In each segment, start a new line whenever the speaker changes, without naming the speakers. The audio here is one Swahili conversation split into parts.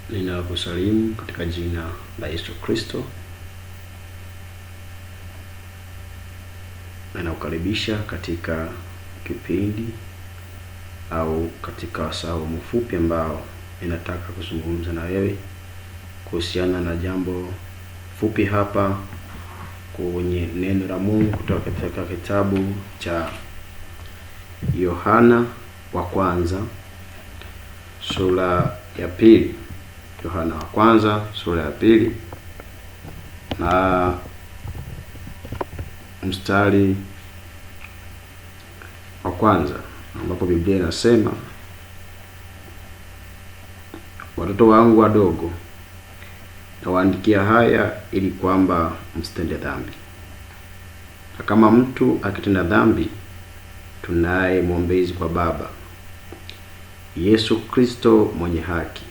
Ninakusalimu katika jina la Yesu Kristo. Ninakukaribisha katika kipindi au katika wasaa mfupi ambao ninataka kuzungumza na wewe kuhusiana na jambo fupi hapa kwenye neno la Mungu kutoka katika kitabu cha Yohana wa kwanza sura ya pili. Yohana wa kwanza sura ya pili na mstari wa kwanza, ambapo Biblia inasema, watoto wangu wadogo, nawaandikia haya ili kwamba msitende dhambi. Na kama mtu akitenda dhambi, tunaye mwombezi kwa Baba, Yesu Kristo mwenye haki,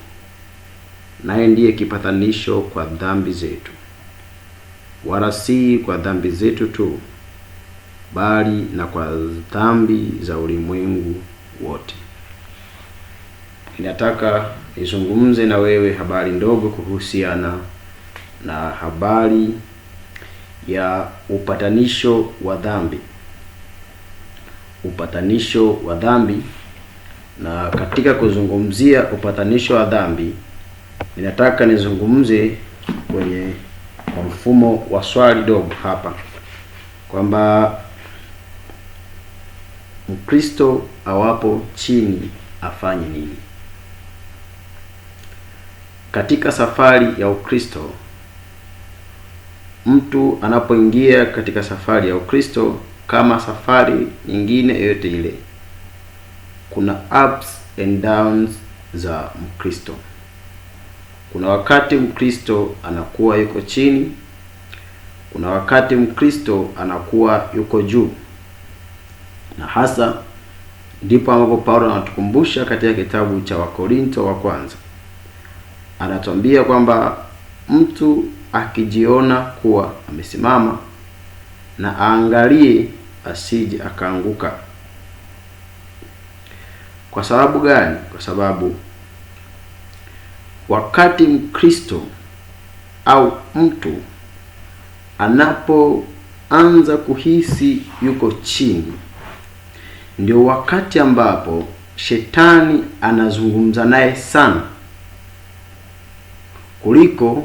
naye ndiye kipatanisho kwa dhambi zetu, wala si kwa dhambi zetu tu, bali na kwa dhambi za ulimwengu wote. Ninataka nizungumze na wewe habari ndogo kuhusiana na habari ya upatanisho wa dhambi. Upatanisho wa dhambi. Na katika kuzungumzia upatanisho wa dhambi, ninataka nizungumze kwenye mfumo wa swali dogo hapa, kwamba Mkristo awapo chini afanye nini? Katika safari ya Ukristo, mtu anapoingia katika safari ya Ukristo, kama safari nyingine yoyote ile, kuna ups and downs za Mkristo. Kuna wakati Mkristo anakuwa yuko chini, kuna wakati Mkristo anakuwa yuko juu. Na hasa ndipo ambapo Paulo anatukumbusha katika kitabu cha Wakorinto wa kwanza. Anatuambia kwamba mtu akijiona kuwa amesimama na aangalie asije akaanguka. Kwa sababu gani? Kwa sababu wakati Mkristo au mtu anapoanza kuhisi yuko chini, ndio wakati ambapo shetani anazungumza naye sana kuliko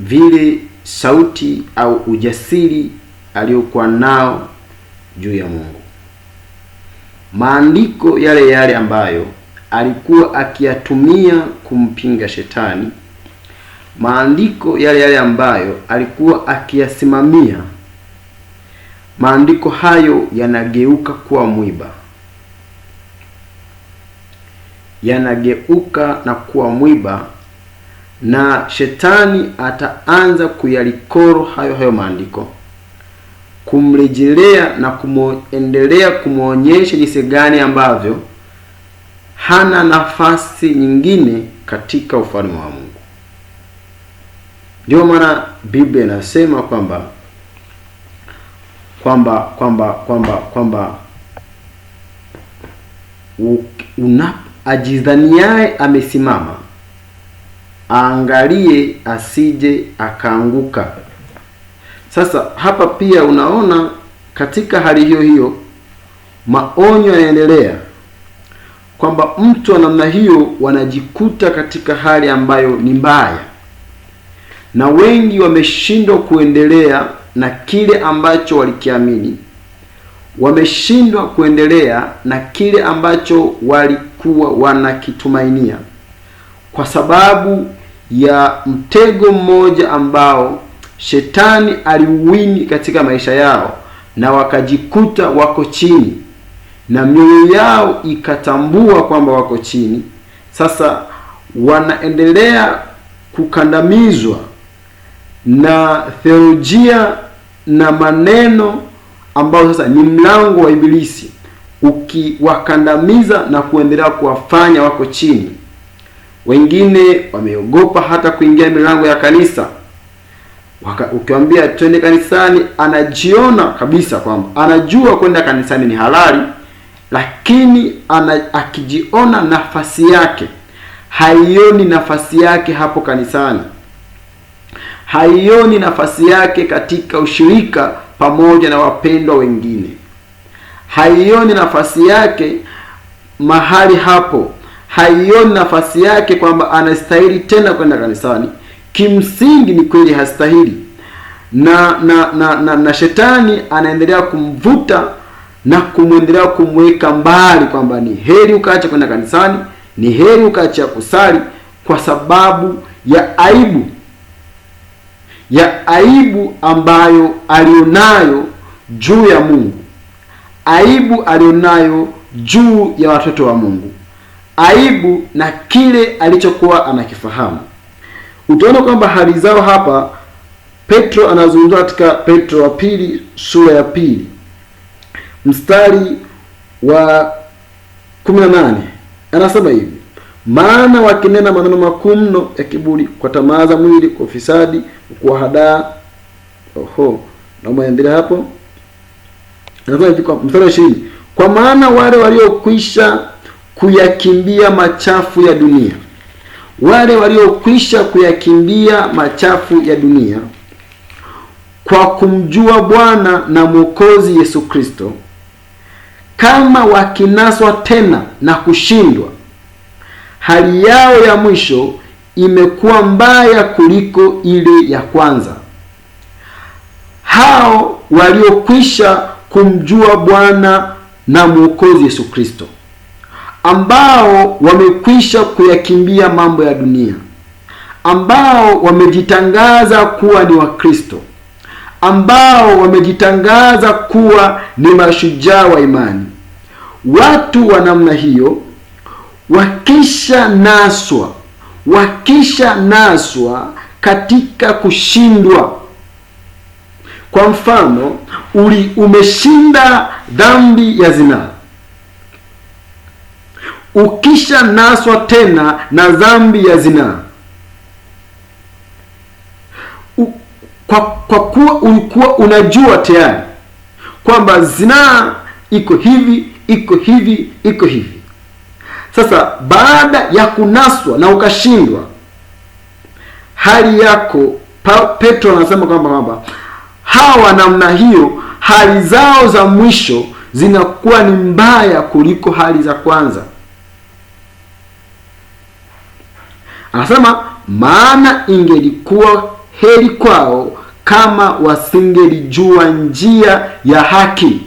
vile sauti au ujasiri aliyokuwa nao juu ya Mungu. Maandiko yale yale ambayo alikuwa akiyatumia kumpinga shetani, maandiko yale yale ambayo alikuwa akiyasimamia, maandiko hayo yanageuka kuwa mwiba. Yanageuka na kuwa mwiba, na shetani ataanza kuyalikoro hayo maandiko, kumrejelea na kumuendelea kumuonyesha jinsi gani ambavyo hana nafasi nyingine katika ufalme wa Mungu. Ndio maana Biblia inasema kwamba ajidhaniaye amesimama, aangalie asije akaanguka. Sasa hapa pia unaona katika hali hiyo maonyo yanaendelea kwamba mtu wa namna hiyo wanajikuta katika hali ambayo ni mbaya, na wengi wameshindwa kuendelea na kile ambacho walikiamini, wameshindwa kuendelea na kile ambacho walikuwa wanakitumainia, kwa sababu ya mtego mmoja ambao shetani aliuwini katika maisha yao, na wakajikuta wako chini na mioyo yao ikatambua kwamba wako chini. Sasa wanaendelea kukandamizwa na theolojia na maneno ambayo sasa ni mlango wa Ibilisi, ukiwakandamiza na kuendelea kuwafanya wako chini. Wengine wameogopa hata kuingia milango ya kanisa. Ukiwaambia twende kanisani, anajiona kabisa kwamba anajua kwenda kanisani ni halali, lakini akijiona nafasi yake haioni nafasi yake hapo kanisani, haioni nafasi yake katika ushirika pamoja na wapendwa wengine, haioni nafasi yake mahali hapo, haioni nafasi yake kwamba anastahili tena kwenda kanisani. Kimsingi ni kweli hastahili, na shetani anaendelea kumvuta na kumwendelea kumweka mbali, kwamba ni heri ukaacha kwenda kanisani, ni heri ukaacha kusali, kwa sababu ya aibu ambayo alionayo juu ya Mungu, aibu alionayo juu ya watoto wa Mungu, aibu na kile alichokuwa anakifahamu. Utaona kwamba hali zao hapa Petro anazungumza katika Petro wa pili sura ya 2 mstari wa 18, anasema hivi: maana wakinena maneno makuu mno ya kiburi, kwa tamaa za mwili, kwa ufisadi, kwa hadaa. Na muendelea hapo. Anasema hivi kwa mstari wa 20: kwa maana wale waliokwisha kuyakimbia machafu ya dunia, wale waliokwisha kuyakimbia machafu ya dunia kwa kumjua Bwana na Mwokozi Yesu Kristo, kama wakinaswa tena na kushindwa, hali yao ya mwisho imekuwa mbaya kuliko ile ya kwanza. Hao waliokwisha kumjua Bwana na Mwokozi Yesu Kristo, ambao wamekwisha kuyakimbia mambo ya dunia, ambao wamejitangaza kuwa ni Wakristo, ambao wamejitangaza kuwa ni mashujaa wa imani. Watu wa namna hiyo wakisha naswa katika kushindwa. Kwa mfano, umeshinda dhambi ya zinaa, ukisha naswa tena na dhambi ya zinaa, kwa kuwa ulikuwa unajua tayari kwamba zinaa iko hivi, iko hivi, iko hivi. Sasa baada ya kunaswa na ukashindwa, hali yako, Petro anasema kwamba hawa namna hiyo, hali zao za mwisho zinakuwa ni mbaya kuliko hali za kwanza. Anasema maana ingelikuwa heri kwao kama wasingelijua njia ya haki,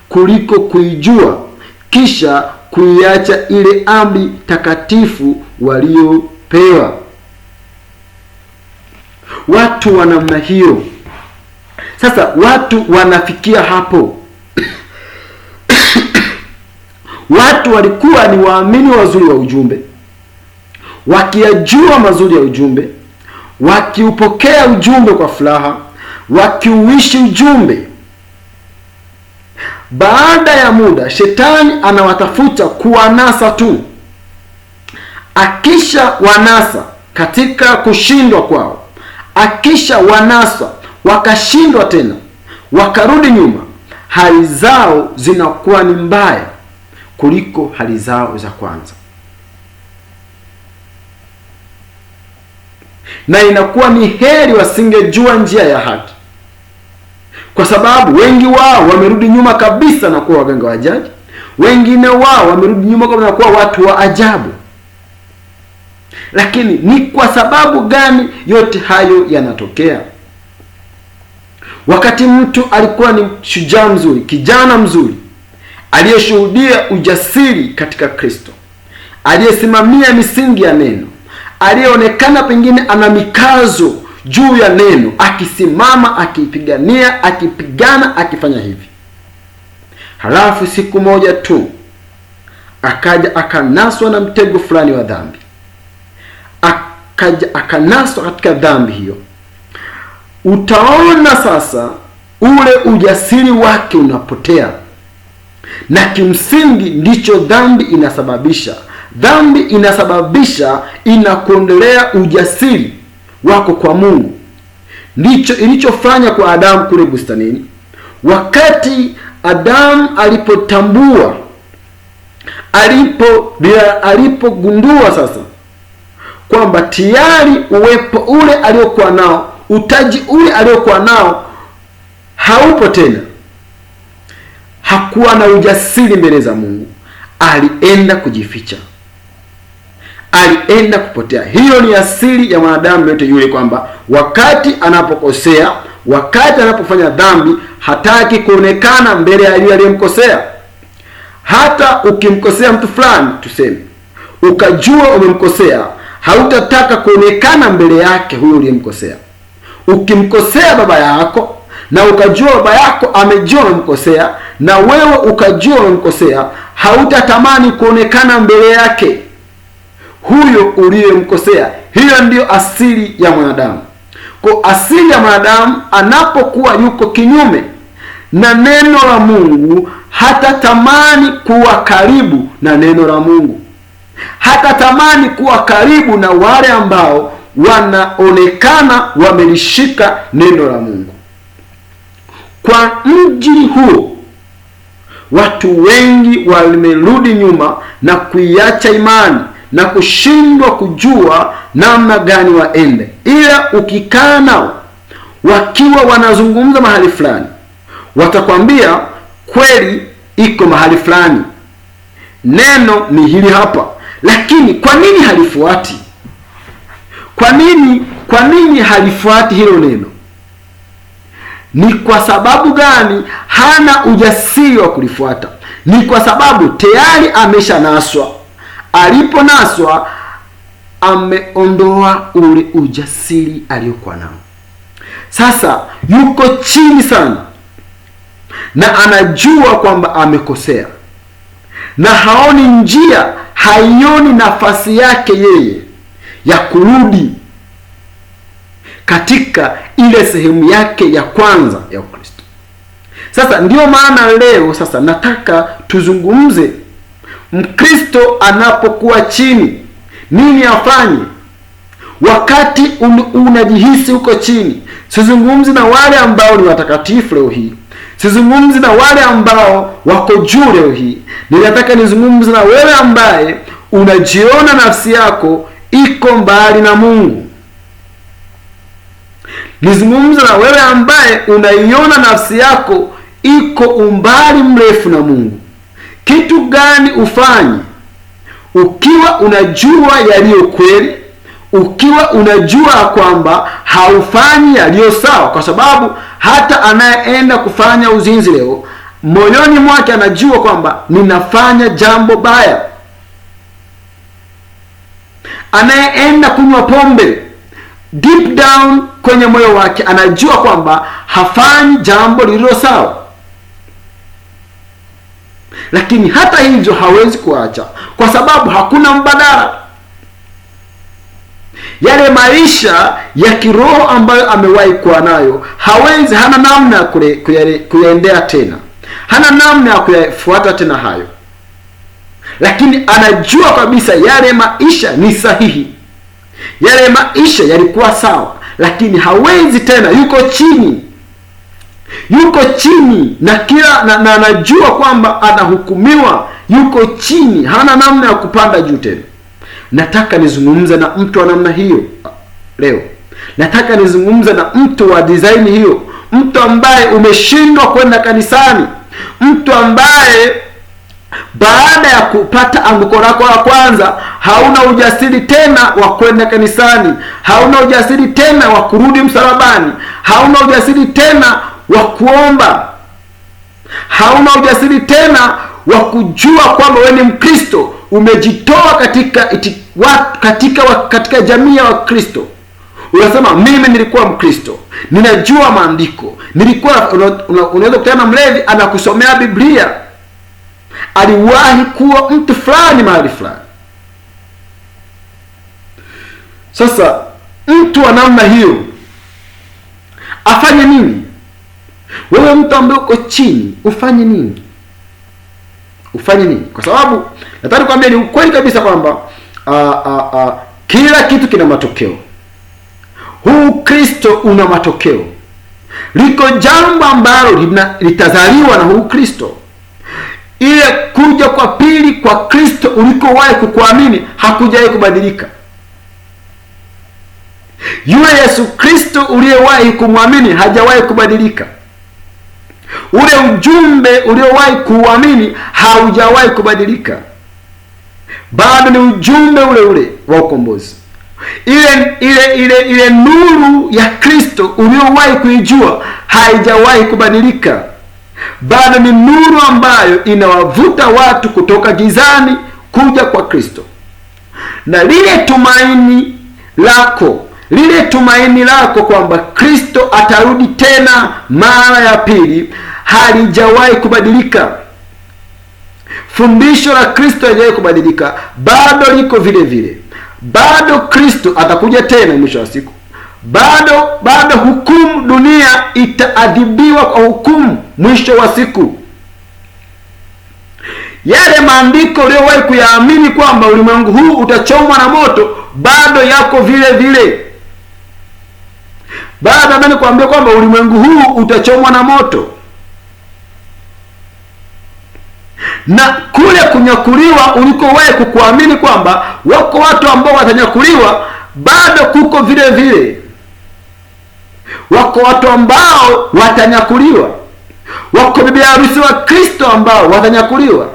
kuliko kuijua kisha kuiacha ile amri takatifu waliopewa. Watu wa namna hiyo, sasa watu wanafikia hapo. Watu walikuwa ni waamini wazuri wa ujumbe, wakiyajua mazuri ya ujumbe, wakiupokea ujumbe kwa furaha, wakiuishi ujumbe. Baada ya muda, shetani anawatafuta kuwanasa tu. Akisha wanasa katika kushindwa kwao, akisha wanasa wakashindwa tena, wakarudi nyuma, hali zao zinakuwa ni mbaya kuliko hali zao za kwanza, na inakuwa ni heri wasingejua njia ya haki, kwa sababu wengi wao wamerudi nyuma kabisa na kuwa waganga wa jadi. Wengine wao wamerudi nyuma na kuwa watu wa ajabu. Lakini ni kwa sababu gani yote hayo yanatokea? Wakati mtu alikuwa ni shujaa mzuri, kijana mzuri, aliyeshuhudia ujasiri katika Kristo, aliyesimamia misingi ya neno, aliyeonekana pengine ana mikazo juu ya neno, akisimama, akipigania, akipigana, akifanya hivi. Halafu siku moja tu akaja akanaswa na mtego fulani wa dhambi, akaja akanaswa katika dhambi hiyo. Utaona sasa ule ujasiri wake unapotea, na kimsingi ndicho dhambi inasababisha. Dhambi inasababisha, inakuondolea ujasiri wako kwa Mungu. Ndicho ilichofanya kwa Adamu kule bustanini. Wakati Adamu alipotambua, alipogundua sasa kwamba tayari uwepo ule aliokuwa nao, utaji ule aliokuwa nao haupo tena. Hakuwa na ujasiri mbele za Mungu, alienda kujificha, alienda kupotea. Hiyo ni asili ya mwanadamu yote yule, kwamba wakati anapokosea, wakati anapofanya dhambi, hataki kuonekana mbele ya yule aliyemkosea. Hata ukimkosea mtu fulani, tuseme ukajua umemkosea, hautataka kuonekana mbele yake huyo uliyemkosea. Ukimkosea baba yako na ukajua baba yako amejua umemkosea, na wewe ukajua umemkosea, hautatamani kuonekana mbele yake huyo uliyemkosea. Hiyo ndiyo asili ya mwanadamu. Kwa asili ya mwanadamu, anapokuwa yuko kinyume na neno la Mungu, hatatamani kuwa karibu na neno la Mungu, hatatamani kuwa karibu na wale ambao wanaonekana wamelishika neno la Mungu. Kwa mjini huo, watu wengi wamerudi nyuma na kuiacha imani na kushindwa kujua namna gani waende. Ila ukikaa nao wakiwa wanazungumza mahali fulani, watakwambia kweli iko mahali fulani, neno ni hili hapa, lakini kwa nini halifuati? Kwa nini halifuati hilo neno? Ni kwa sababu gani hana ujasiri wa kulifuata? Ni kwa sababu tayari ameshanaswa. Aliponaswa, ameondoa ule ujasiri aliyokuwa nao. Sasa yuko chini sana, na anajua kwamba amekosea, na haoni njia, haioni nafasi yake yeye ya kurudi katika ile sehemu yake ya kwanza ya Ukristo. Sasa ndiyo maana leo sasa nataka tuzungumze, Mkristo anapokuwa chini, nini afanye wakati unajihisi uko chini. Sizungumzi na wale ambao ni watakatifu leo hii, sizungumzi na wale ambao wako juu leo hii. Ninataka nizungumze na wewe ambaye unajiona nafsi yako iko mbali na Mungu. Nizungumze na wewe ambaye unaiona nafsi yako iko umbali mrefu na Mungu. Kitu gani ufanye ukiwa unajua yaliyo kweli, ukiwa unajua kwamba haufanyi yaliyo sawa? Kwa sababu hata anayeenda kufanya uzinzi leo, moyoni mwake anajua kwamba ninafanya jambo baya. Anayeenda kunywa pombe, deep down kwenye moyo wake anajua kwamba hafanyi jambo lililo sawa, lakini hata hivyo hawezi kuacha, kwa sababu hakuna mbadala. Yale maisha ya kiroho ambayo amewahi kuwa nayo hawezi, hana namna ya kuyaendea tena, hana namna ya kuyafuata tena hayo. Lakini anajua kabisa yale maisha ni sahihi, yale maisha yalikuwa sawa, lakini hawezi tena, yuko chini na anajua kwamba anahukumiwa, yuko chini, hana namna ya kupanda juu tena. Nataka nizungumze na mtu wa namna hiyo leo. Nataka nizungumze na mtu wa design hiyo, mtu ambaye umeshindwa kwenda kanisani, mtu ambaye baada ya kupata anguko lako la kwanza hauna ujasiri tena wa kwenda kanisani, hauna ujasiri tena wa kurudi msalabani, hauna ujasiri tena wa kuomba, hauna ujasiri tena wa kujua kwamba wewe ni Mkristo, umejitoa katika jamii ya Wakristo. Unasema mimi nilikuwa Mkristo, ninajua maandiko, unaweza kutana mlevi anakusomea Biblia, aliwahi kuwa mtu fulani mahali fulani. Sasa mtu wa namna hiyo afanye nini? Wewe mtu ambaye uko chini, ufanye nini? Kwa sababu nataka kuambia ni ukweli kabisa kwamba kila kitu kina matokeo. Huu Kristo una matokeo. Liko jambo ambalo litazaliwa na huu Kristo. Ile kuja kwa pili kwa Kristo ulikowahi kukuamini hakujawahi kubadilika. Yule Yesu Kristo uliyewahi kumwamini hajawahi kubadilika. Ule ujumbe uliowahi kuamini haujawahi kubadilika. Bado ni ujumbe ule ule wa ukombozi. Ile nuru ya Kristo uliowahi kuijua haijawahi kubadilika. Bado ni nuru ambayo inawavuta watu kutoka gizani kuja kwa Kristo. Na lile tumaini lako kwamba Kristo atarudi tena mara ya pili halijawahi kubadilika. Fundisho la Kristo halijawahi kubadilika, bado liko vile vile. Bado Kristo atakuja tena mwisho wa siku. Bado hukumu, dunia itaadhibiwa kwa hukumu mwisho wa siku. Yale maandiko uliyowahi kuyaamini kwamba ulimwengu huu utachomwa na moto bado yako vile vile. Bado nataka kuambia kwamba ulimwengu huu utachomwa na moto. Na kule kunyakuliwa ulikowahi kukuamini kwamba wako watu ambao watanyakuliwa, bado kuko vile vile. Wako watu ambao watanyakuliwa. Wako bibi harusi wa Kristo ambao watanyakuliwa.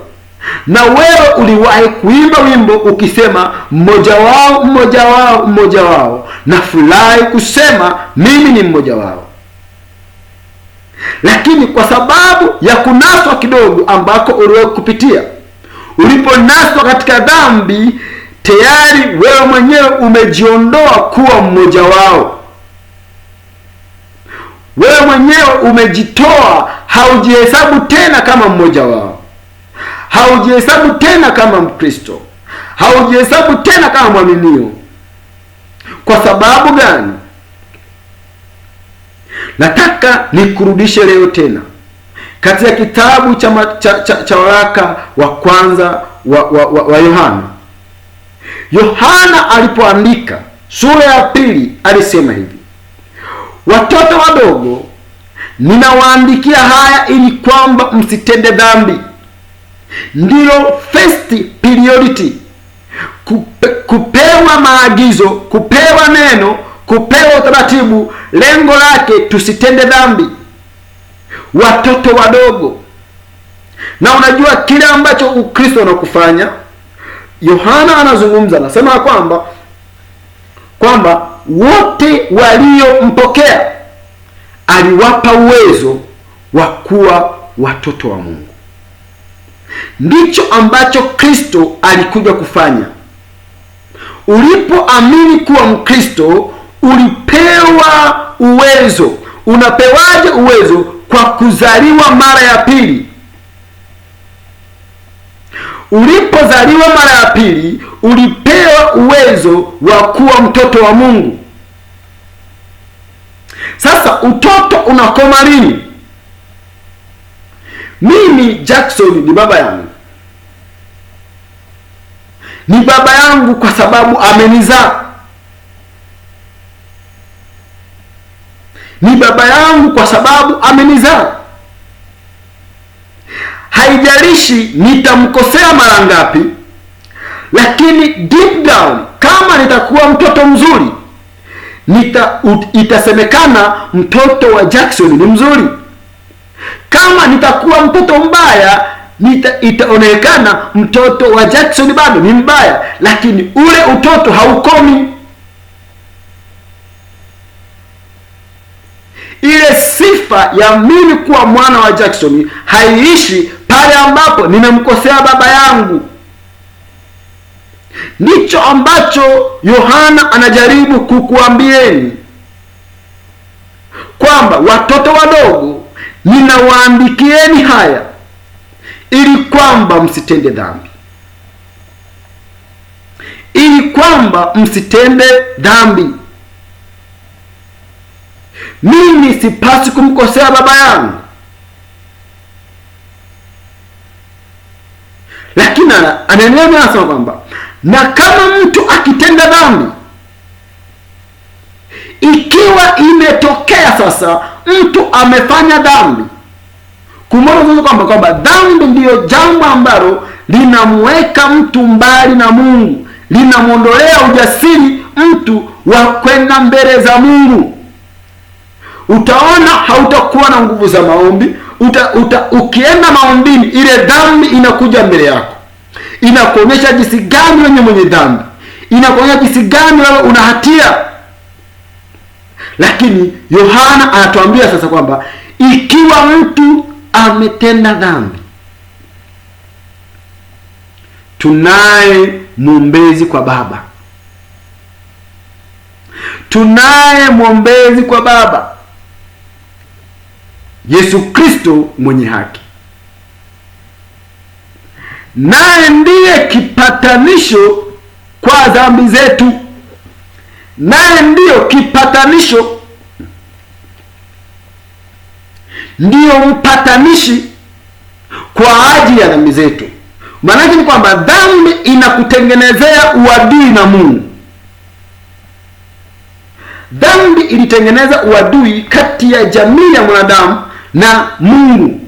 Na wewe uliwahi kuimba wimbo ukisema mmoja wao, mmoja wao, mmoja wao. Na furahi kusema mimi ni mmoja wao. Lakini kwa sababu ya kunaswa kidogo ambako uliwahi kupitia, uliponaswa katika dhambi, tayari wewe mwenyewe umejiondoa kuwa mmoja wao. Wewe mwenyewe umejitoa, haujihesabu tena kama mmoja wao. Haujihesabu tena kama Mkristo. Haujihesabu tena kama mwaminio. Kwa sababu gani? Nataka nikurudishe leo tena katika kitabu cha waraka wa kwanza wa Yohana. Yohana alipoandika sura ya 2 alisema hivi: watoto wadogo, ninawaandikia haya ili kwamba msitende dhambi. Ndilo first priority. Kupewa maagizo, kupewa neno, kupewa utaratibu, lengo lake tusitende dhambi. Watoto wadogo. Na unajua kile ambacho Ukristo unakufanya, Yohana anazungumza, anasema kwamba wote waliompokea aliwapa uwezo wa kuwa watoto wa Mungu. Ndicho ambacho Kristo alikuja kufanya. Ulipoamini kuwa Mkristo, ulipewa uwezo. Unapewaje uwezo? Kwa kuzaliwa mara ya pili. Ulipozaliwa mara ya pili, ulipewa uwezo wa kuwa mtoto wa Mungu. Sasa utoto unakoma lini? Mimi Jackson ni baba yangu. Ni baba yangu kwa sababu amenizaa. Ni baba yangu kwa sababu amenizaa. Haijalishi nitamkosea mara ngapi, lakini deep down, kama nitakuwa mtoto mzuri, itasemekana mtoto wa Jackson ni mzuri. Kama nitakuwa mtoto mbaya, itaonekana mtoto wa Jackson bado ni mbaya. Lakini ule utoto haukomi. Ile sifa ya mimi kuwa mwana wa Jackson haiishi pale ambapo nimemkosea baba yangu. Ndicho ambacho Yohana anajaribu kukuambieni, kwamba watoto wadogo, ninawaandikieni haya ili kwamba msitende dhambi. Ili kwamba msitende dhambi. Mimi sipasi kumkosea baba yangu. Lakini anaendelea anasema kwamba na kama mtu akitenda dhambi, ikiwa imetokea sasa mtu amefanya dhambi, kumwona kwamba dhambi ndiyo jambo ambalo linamweka mtu mbali na Mungu, linamwondolea ujasiri mtu wa kwenda mbele za Mungu. Utaona hautakuwa na nguvu za maombi. Ukienda maombini, ile dhambi inakuja mbele yako, inakuonyesha jinsi gani wewe mwenye dhambi, inakuonyesha jinsi gani wewe una hatia. Lakini Yohana anatuambia sasa kwamba ikiwa mtu ametenda dhambi, tunaye mwombezi kwa Baba. Tunaye mwombezi kwa Baba, Yesu Kristo mwenye haki. Naye ndiye kipatanisho kwa dhambi zetu. Naye ndiyo kipatanisho, ndiyo mpatanishi kwa ajili ya dhambi zetu. Maana ni kwamba dhambi inakutengenezea uadui na Mungu. Dhambi ilitengeneza uadui kati ya jamii ya mwanadamu na Mungu.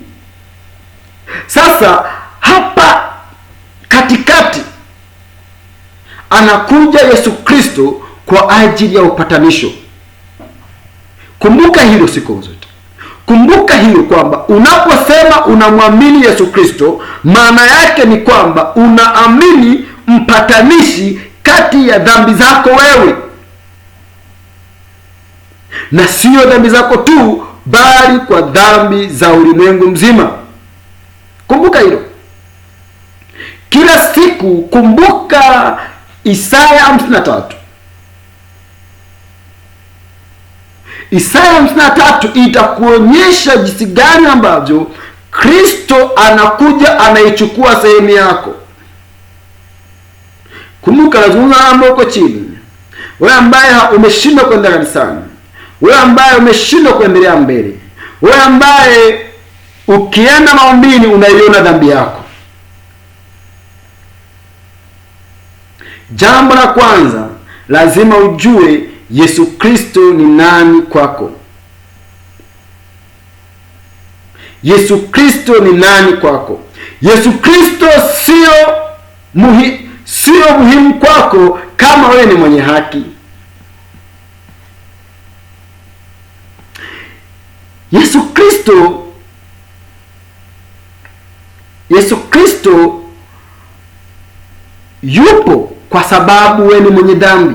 Sasa hapa katikati anakuja Yesu Kristo kwa ajili ya upatanisho. Kumbuka hilo siku zote. Kumbuka hilo kwamba unaposema unamwamini Yesu Kristo, maana yake ni kwamba unaamini mpatanishi kati ya dhambi zako wewe, na sio dhambi zako tu, bali kwa dhambi za ulimwengu mzima. Kumbuka hilo kila siku. Kumbuka Isaya 53. Isaya 53 itakuonyesha jinsi gani ambavyo Kristo anakuja anaichukua sehemu yako. Kumbuka, nazungumza mambo huko chini. Wewe ambaye umeshindwa kwenda kanisani, wewe ambaye umeshindwa kuendelea mbele, wewe ambaye ukienda maombini unaiona dhambi yako, jambo la kwanza lazima ujue Yesu Kristo ni nani kwako. Yesu Kristo ni nani kwako. Yesu Kristo sio muhimu kwako kama wewe ni mwenye haki. Yesu Kristo yupo kwa sababu wewe ni mwenye dhambi.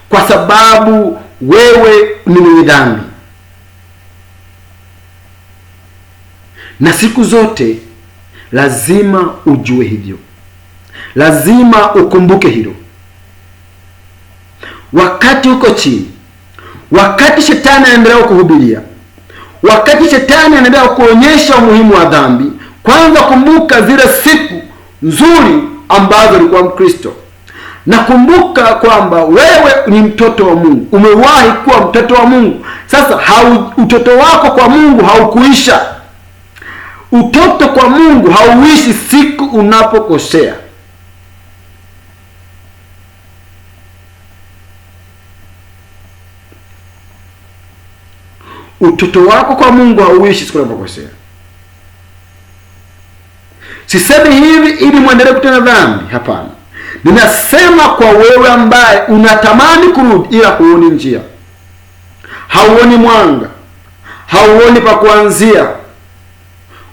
Kwa sababu wewe ni mwenye dhambi. Na siku zote lazima ujue hivyo. Lazima ukumbuke hilo. Wakati uko chini, wakati shetani anaendelea kukuhubiria, wakati shetani anaendelea kuonyesha umuhimu wa dhambi, kwanza kumbuka zile siku nzuri ambazo ulikuwa Mkristo. Na kumbuka kwamba wewe ni mtoto wa Mungu. Umewahi kuwa mtoto wa Mungu. Sasa utoto wako kwa Mungu haukuisha. Utoto kwa Mungu hauishi siku unapokosea. Utoto wako kwa Mungu hauishi siku unapokosea. Sisemi hivi ili muendelee kutenda dhambi, hapana. Ninasema kwa wewe ambaye unatamani kurudi ila huoni njia, hauoni mwanga, hauoni pa kuanzia.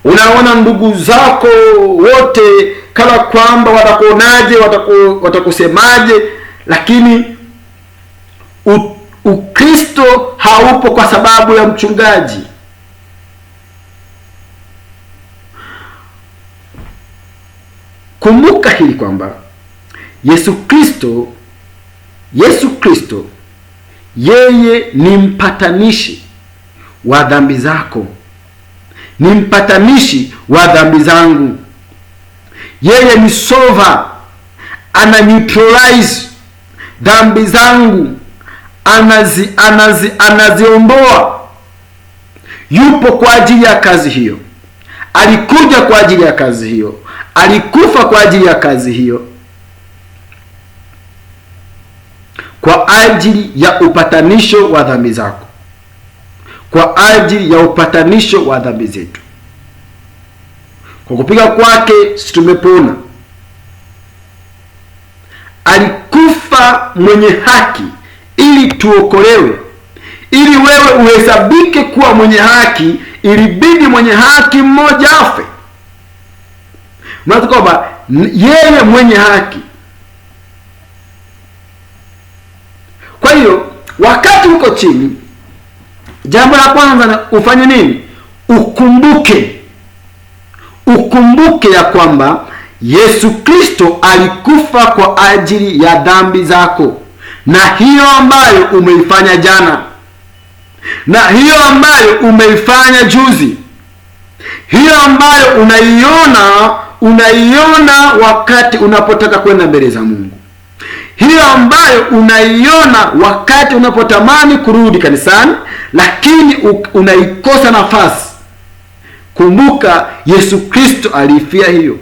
Unaona ndugu zako wote kama kwamba watakuonaje, watakusemaje, lakini Ukristo haupo kwa sababu ya mchungaji. Kumbuka hili kwamba Yesu Kristo yeye ni mpatanishi wa dhambi zako, ni mpatanishi wa dhambi zangu. Yeye ni solver, ana neutralize dhambi zangu, anaziondoa. Yupo kwa ajili ya kazi hiyo, alikuja kwa ajili ya kazi hiyo, alikufa kwa ajili ya kazi hiyo, kwa ajili ya upatanisho wa dhambi zako, kwa ajili ya upatanisho wa dhambi zetu. Kwa kupiga kwake sisi tumepona. Alikufa alikufa mwenye haki ili tuokolewe. Ili wewe uhesabike kuwa mwenye haki, ilibidi mwenye haki mmoja afe. Maana kwamba yeye mwenye haki. Kwa hiyo wakati uko chini, jambo la kwanza ufanye nini? Ukumbuke ya kwamba Yesu Kristo alikufa kwa ajili ya dhambi zako, na hiyo ambayo umeifanya jana, na hiyo ambayo umeifanya juzi, hiyo ambayo unaiona wakati unapotaka kwenda mbele za Mungu, hiyo ambayo unaiona wakati unapotamani kurudi kanisani lakini unaikosa nafasi. Kumbuka Yesu Kristo alifia hiyo.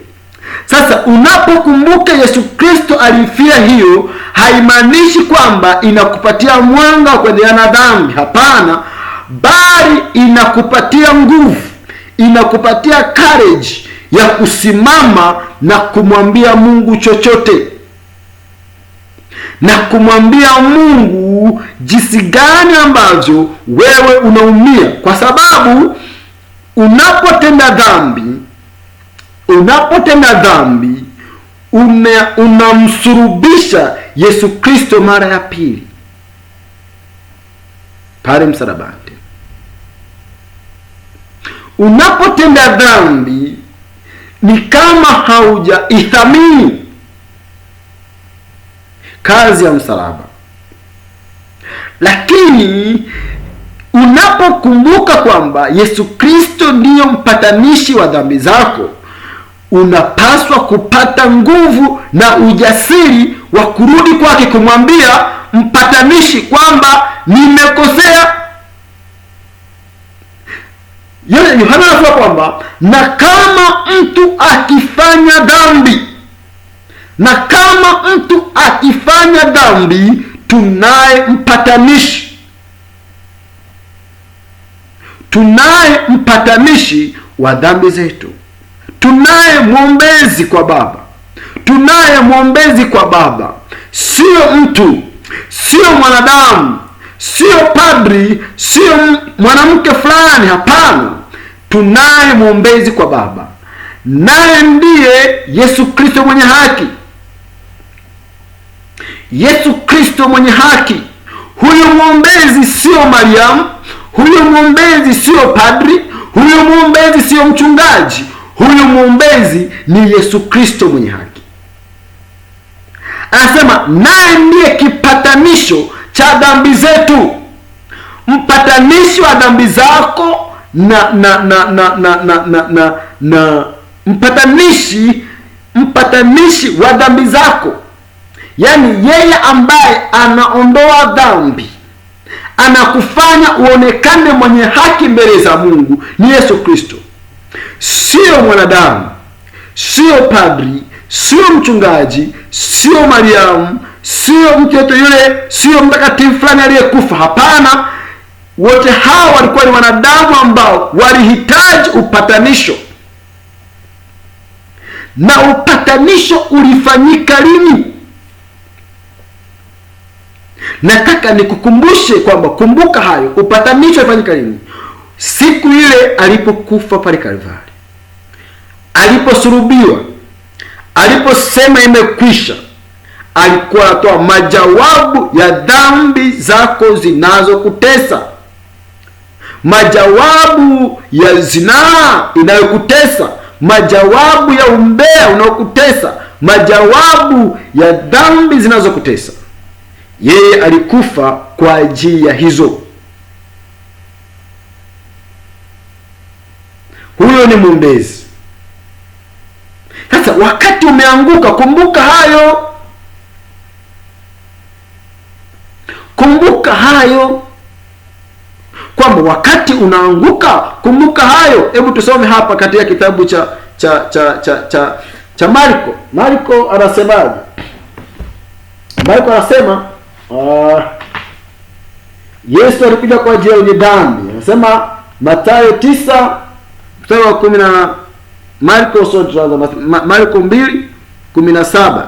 Sasa unapokumbuka Yesu Kristo alifia hiyo, haimaanishi kwamba inakupatia mwanga wa kuendelea na dhambi. Hapana, bali inakupatia nguvu, inakupatia courage ya kusimama na kumwambia Mungu chochote, na kumwambia Mungu jinsi gani ambavyo wewe unaumia, kwa sababu unapotenda dhambi unamsurubisha Yesu Kristo mara ya pili pale msalabani. Unapotenda dhambi ni kama haujaithamini kazi ya msalaba. Lakini unapokumbuka kwamba Yesu Kristo ndiyo mpatanishi wa dhambi zako, unapaswa kupata nguvu na ujasiri wa kurudi kwake, kumwambia mpatanishi kwamba nimekosea. Yohana anasema kwamba na kama mtu akifanya dhambi, tunaye mpatanishi wa dhambi zetu. Tunaye mwombezi kwa Baba. Sio mtu, sio mwanadamu, sio padri, sio mwanamke fulani. Hapana, tunaye mwombezi kwa Baba, naye ndiye Yesu Kristo mwenye haki. Yesu Kristo mwenye haki. Huyu mwombezi sio Mariamu, huyu mwombezi sio padri, huyu mwombezi sio mchungaji. Huyu mwombezi ni Yesu Kristo mwenye haki. Anasema naye ndiye kipatanisho cha dhambi zetu. Mpatanishi wa dhambi zako na mpatanishi wa dhambi zako, yaani yeye ambaye anaondoa dhambi, anakufanya uonekane mwenye haki mbele za Mungu, ni Yesu Kristo. Sio mwanadamu, sio padri, sio mchungaji, sio Mariamu, sio mtu yule, sio mtakatifu fulani aliyekufa. Hapana, wote hao walikuwa ni wanadamu ambao walihitaji upatanisho. Na upatanisho ulifanyika lini? Nataka nikukumbushe kwamba, kumbuka hayo, upatanisho ulifanyika lini? Siku ile alipokufa pale Kalvari, aliposulubiwa, aliposema imekwisha, alikuwa anatoa majawabu ya dhambi zako zinazokutesa, majawabu ya zinaa inayokutesa, majawabu ya umbea unaokutesa, majawabu ya dhambi zinazokutesa. Yeye alikufa kwa ajili ya hizo. Huyo ni mwombezi. Sasa wakati umeanguka, kumbuka hayo. Kumbuka hayo, kwamba wakati unaanguka, kumbuka hayo. Hebu tusome hapa katika kitabu cha Marko. Marko anasemaje? Marko anasema Yesu alikuja kwa ajili ya wenye dhambi. Anasema Mathayo 9 mstari wa 10 na Marko 2:17.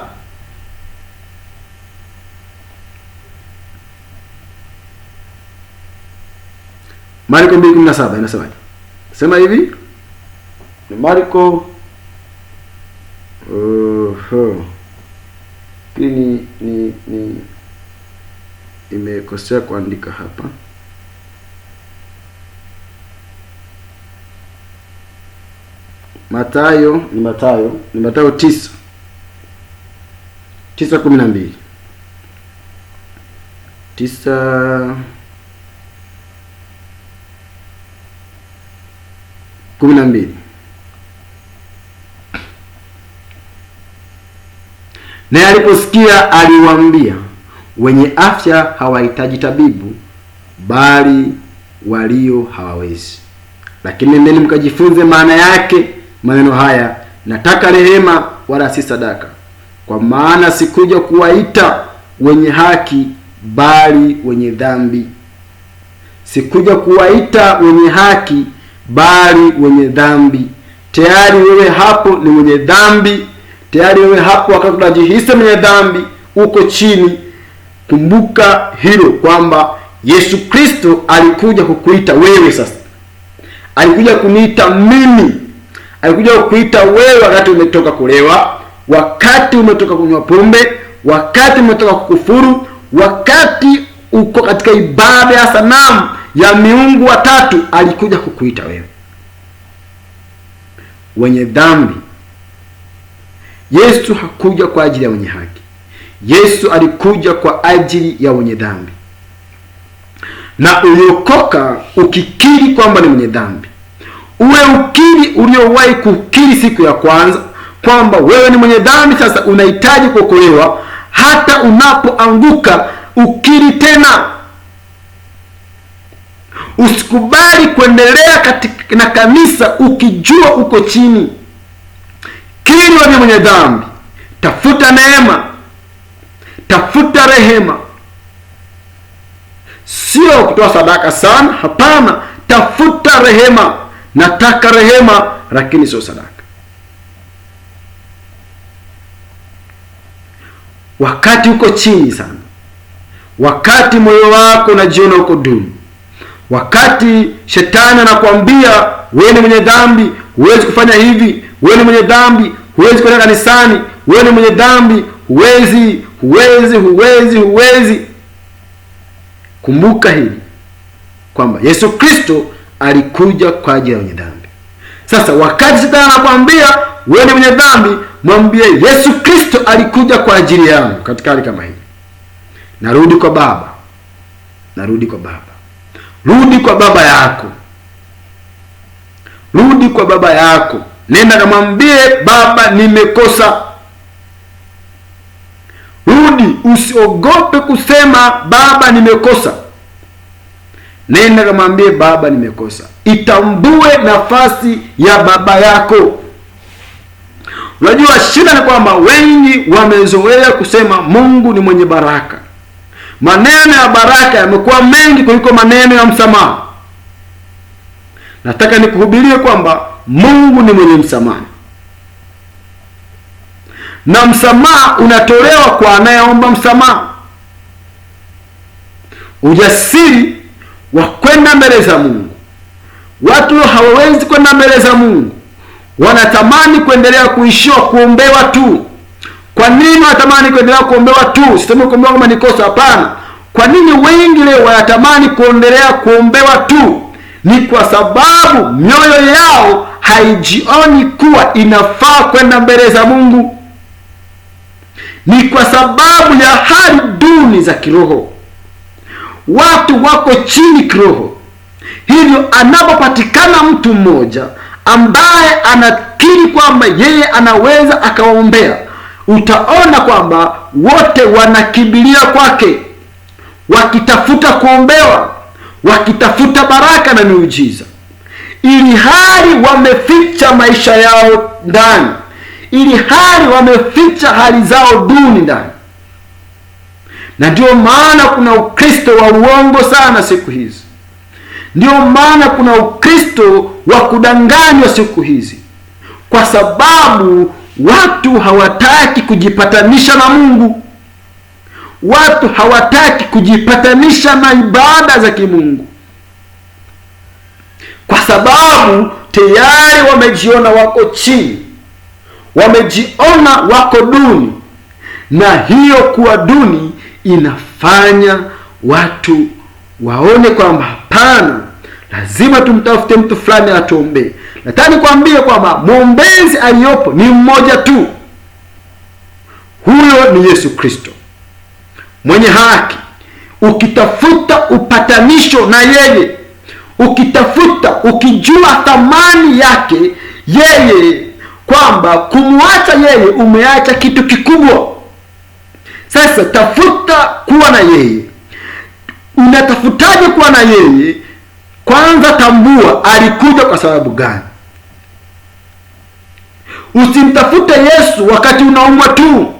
Marko 2:17 inasemaje? Sema hivi. Ni Marko ni imekosea kuandika hapa. Mathayo 9:12. 9:12. Naye aliposikia aliwaambia, wenye afya hawahitaji tabibu, bali walio hawawezi. Lakini nendeni mkajifunze maana yake maneno haya, nataka rehema wala si sadaka. Kwa maana sikuja kuwaita wenye haki, bali wenye dhambi. Sikuja kuwaita wenye haki, bali wenye dhambi. Tayari wewe hapo ni mwenye dhambi. Tayari wewe hapo wakati unajihisi mwenye dhambi, uko chini. Kumbuka hilo kwamba Yesu Kristo alikuja kukuita wewe sasa. Alikuja kuniita mimi. Alikuja kukuita wewe wakati umetoka kulewa, wakati umetoka kunywa pombe, wakati umetoka kukufuru, wakati uko katika ibada ya sanamu ya miungu watatu. Alikuja kukuita wewe wenye dhambi. Yesu hakuja kwa ajili ya wenye haki. Yesu alikuja kwa ajili ya wenye dhambi. Na uliokoka ukikiri kwamba ni mwenye dhambi. Uwe ukiri uliowahi kukiri siku ya kwanza kwamba wewe ni mwenye dhambi, sasa unahitaji kuokolewa. Hata unapoanguka ukiri tena. Usikubali kuendelea katika na kanisa ukijua uko chini. Kiri wewe ni mwenye dhambi. Tafuta neema. Tafuta rehema. Sio kutoa sadaka sana, hapana. Tafuta rehema. Nataka rehema, lakini sio sadaka. Wakati uko chini sana, wakati moyo wako unajiona uko duni, wakati shetani anakuambia wewe ni mwenye dhambi, huwezi kufanya hivi, wewe ni mwenye dhambi, huwezi kwenda kanisani, wewe ni mwenye dhambi, huwezi. Kumbuka hili kwamba Yesu Kristo alikuja kwa ajili ya wenye dhambi. Sasa wakati shetani anakuambia wewe ni mwenye dhambi, mwambie Yesu Kristo alikuja kwa ajili yangu. Katika hali kama hii, narudi kwa Baba. Rudi kwa Baba yako. Rudi kwa Baba yako. Nenda kamwambie, Baba nimekosa. Rudi, usiogope kusema Baba nimekosa. Nenda kamwambie, Baba nimekosa. Itambue nafasi ya baba yako. Unajua shida ni kwamba wengi wamezoea kusema Mungu ni mwenye baraka. Maneno ya baraka yamekuwa mengi kuliko maneno ya msamaha. Nataka nikuhubirie kwamba Mungu ni mwenye msamaha. Na msamaha unatolewa kwa anayeomba msamaha. Ujasiri wa kwenda mbele za Mungu. Watu hawawezi kwenda mbele za Mungu. Wanatamani kuendelea kuishiwa kuombewa tu. Kwa nini wanatamani kuendelea kuombewa tu? Sisemi kuombewa kama ni kosa, hapana. Kwa nini wengi leo wanatamani kuendelea kuombewa tu? Ni kwa sababu mioyo yao haijioni kuwa inafaa kwenda mbele za Mungu. Ni kwa sababu ya hali duni za kiroho. Watu wako chini kiroho. Hivyo anapopatikana mtu mmoja ambaye anakiri kwamba yeye anaweza akawaombea, utaona kwamba wote wanakimbilia kwake, wakitafuta kuombewa, wakitafuta baraka na miujiza, ili hali wameficha maisha yao ndani, ili hali wameficha hali zao duni ndani. Na ndio maana kuna Ukristo wa uongo sana siku hizi. Ndio maana kuna Ukristo wa kudanganywa siku hizi, kwa sababu watu hawataki kujipatanisha na Mungu. Watu hawataki kujipatanisha na ibada za kimungu. kwa sababu tayari wamejiona wako chini, wamejiona wako duni, na hiyo kuwa duni inafanya watu waone kwamba hapana, lazima tumtafute mtu fulani atuombee. Nataka nikwambie kwamba mwombezi aliyopo ni mmoja tu, huyo ni Yesu Kristo mwenye haki. Ukitafuta upatanisho na yeye, ukijua thamani yake yeye, kwamba kumwacha yeye umeacha kitu kikubwa. Sasa tafuta kuwa na yeye. Unatafutaje kuwa na yeye? Kwanza tambua alikuja kwa sababu gani. Usimtafute Yesu wakati unaumwa tu.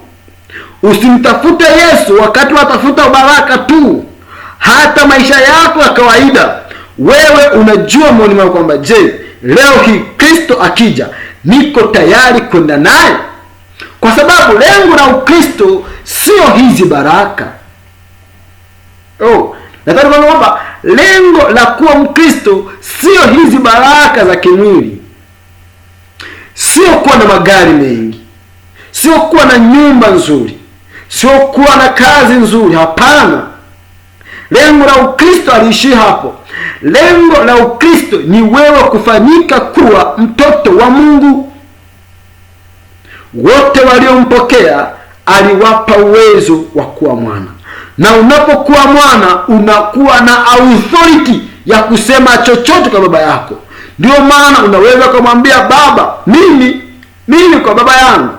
Usimtafute Yesu wakati unatafuta baraka tu. Hata maisha yako ya kawaida, wewe unajua moyoni mwako kwamba je, leo hii Kristo akija niko tayari kwenda naye? Kwa sababu lengo la Ukristo sio hizi baraka. Nataka kwamba lengo la kuwa Mkristo sio hizi baraka za kimwili, sio kuwa na magari mengi, sio kuwa na nyumba nzuri, sio kuwa na kazi nzuri. Hapana, lengo la Ukristo aliishi hapo. Lengo la Ukristo ni wewe kufanyika kuwa mtoto wa Mungu. Wote waliompokea aliwapa uwezo wa kuwa mwana, na unapokuwa mwana unakuwa na authority ya kusema chochote kwa baba yako. Ndio maana unaweza kumwambia baba, mimi kwa baba yangu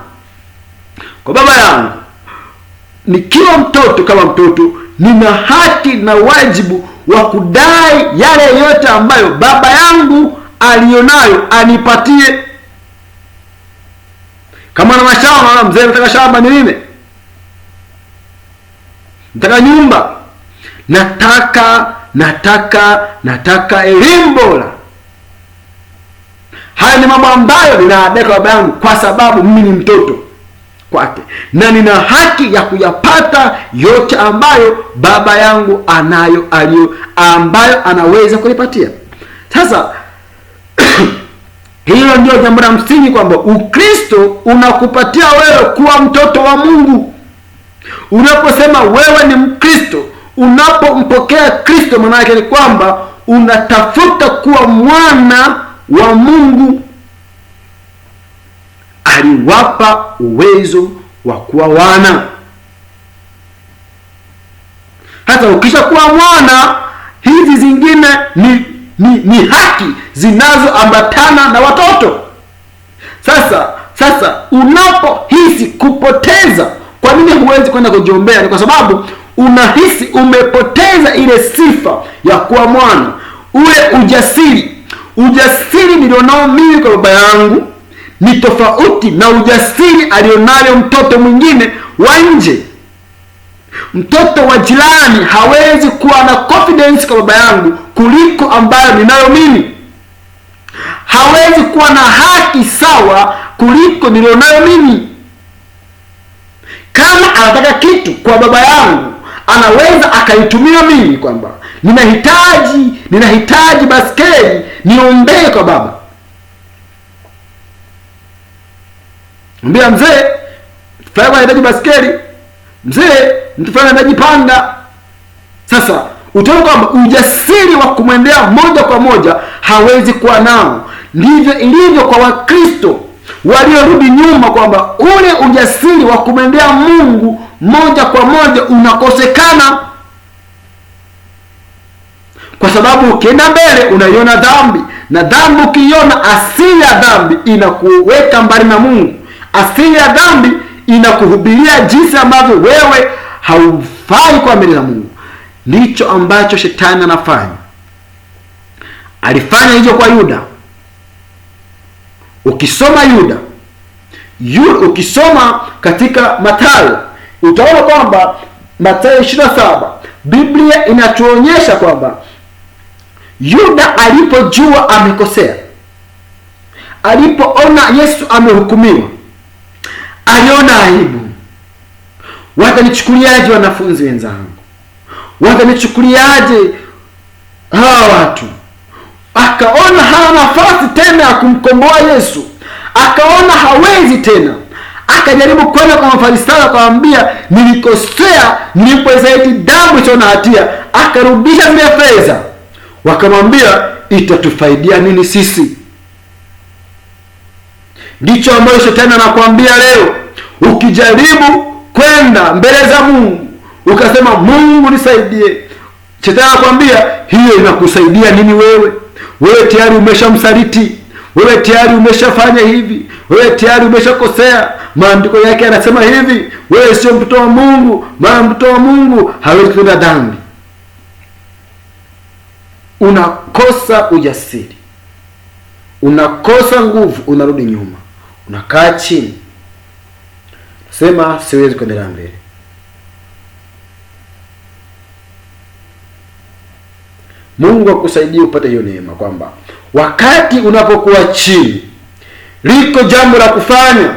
nikiwa mtoto, kama mtoto nina haki na wajibu wa kudai yale yote ambayo baba yangu alionayo anipatie. Kama na mashamba, mzee nataka shamba nilime, nataka nyumba, nataka elimu bora. Haya ni mambo ambayo ninadai kwa baba yangu kwa sababu mimi ni mtoto kwake, na nina haki ya kuyapata yote ambayo baba yangu anayo, ambayo anaweza kunipatia. Sasa hilo ndio jambo la msingi, kwamba Ukristo unakupatia wewe kuwa mtoto wa Mungu. Unaposema wewe ni Mkristo, unapompokea Kristo, maana yake ni kwamba unatafuta kuwa mwana wa Mungu. Aliwapa uwezo wa kuwa wana. Hata ukisha kuwa mwana, hizi zingine ni haki zinazoambatana na watoto. Sasa unapohisi kupoteza, kwa nini huwezi kwenda kujiombea? Ni kwa sababu unahisi umepoteza ile sifa ya kuwa mwana, ule ujasiri nilionao mimi kwa baba yangu ni tofauti na ujasiri alionayo mtoto mwingine wa nje. Mtoto wa jirani hawezi kuwa na confidence kwa baba yangu kuliko ambayo ninayo mimi. Hawezi kuwa na haki sawa kuliko nilionayo mimi. Kama anataka kitu kwa baba yangu, anaweza akaitumia mimi, kwamba ninahitaji baskeli, niombee kwa baba. Mbia mzee, fulani anahitaji baskeli, mzee mtu fulani anahitaji panga. Sasa utaona kwamba ujasiri wa kumwendea moja kwa moja hawezi kuwa nao. Ndivyo ilivyo kwa Wakristo waliorudi nyuma, kwamba ule ujasiri wa kumwendea Mungu moja kwa moja unakosekana, kwa sababu ukienda mbele unaiona dhambi, na dhambi ukiiona, asili ya dhambi inakuweka mbali na Mungu. Asili ya dhambi inakuhubiria jinsi ambavyo wewe haufai kwa mbele za Mungu. Ndicho ambacho shetani anafanya. Alifanya hivyo kwa Yuda. Ukisoma katika Mathayo, utaona kwamba Mathayo 27, Biblia inatuonyesha kwamba Yuda alipojua amekosea, alipoona Yesu amehukumiwa, aliona aibu. Watanichukuliaje wanafunzi wenzangu? Watanichukuliaje hawa watu? akaona hana nafasi tena ya kumkomboa Yesu, akaona hawezi tena, akajaribu kwenda kwa Mafarisayo akamwambia, nilikosea nilipozaidi damu isiyo na hatia. Akarudisha zile fedha. Wakamwambia, itatufaidia nini sisi? Ndicho ambacho shetani anakuambia leo. Ukijaribu kwenda mbele za Mungu ukasema, Mungu nisaidie, shetani anakuambia, hiyo inakusaidia nini wewe? Wewe tayari umeshamsaliti, wewe tayari umeshafanya hivi, wewe tayari umeshakosea. Maandiko yake yanasema hivi, wewe sio mtoto wa Mungu, maana mtoto wa Mungu hawezi kutenda dhambi. Unakosa ujasiri, unakosa nguvu, unarudi nyuma, unakaa chini, sema siwezi kuendelea mbele. Mungu akusaidie upate hiyo neema, kwamba wakati unapokuwa chini, liko jambo la kufanya,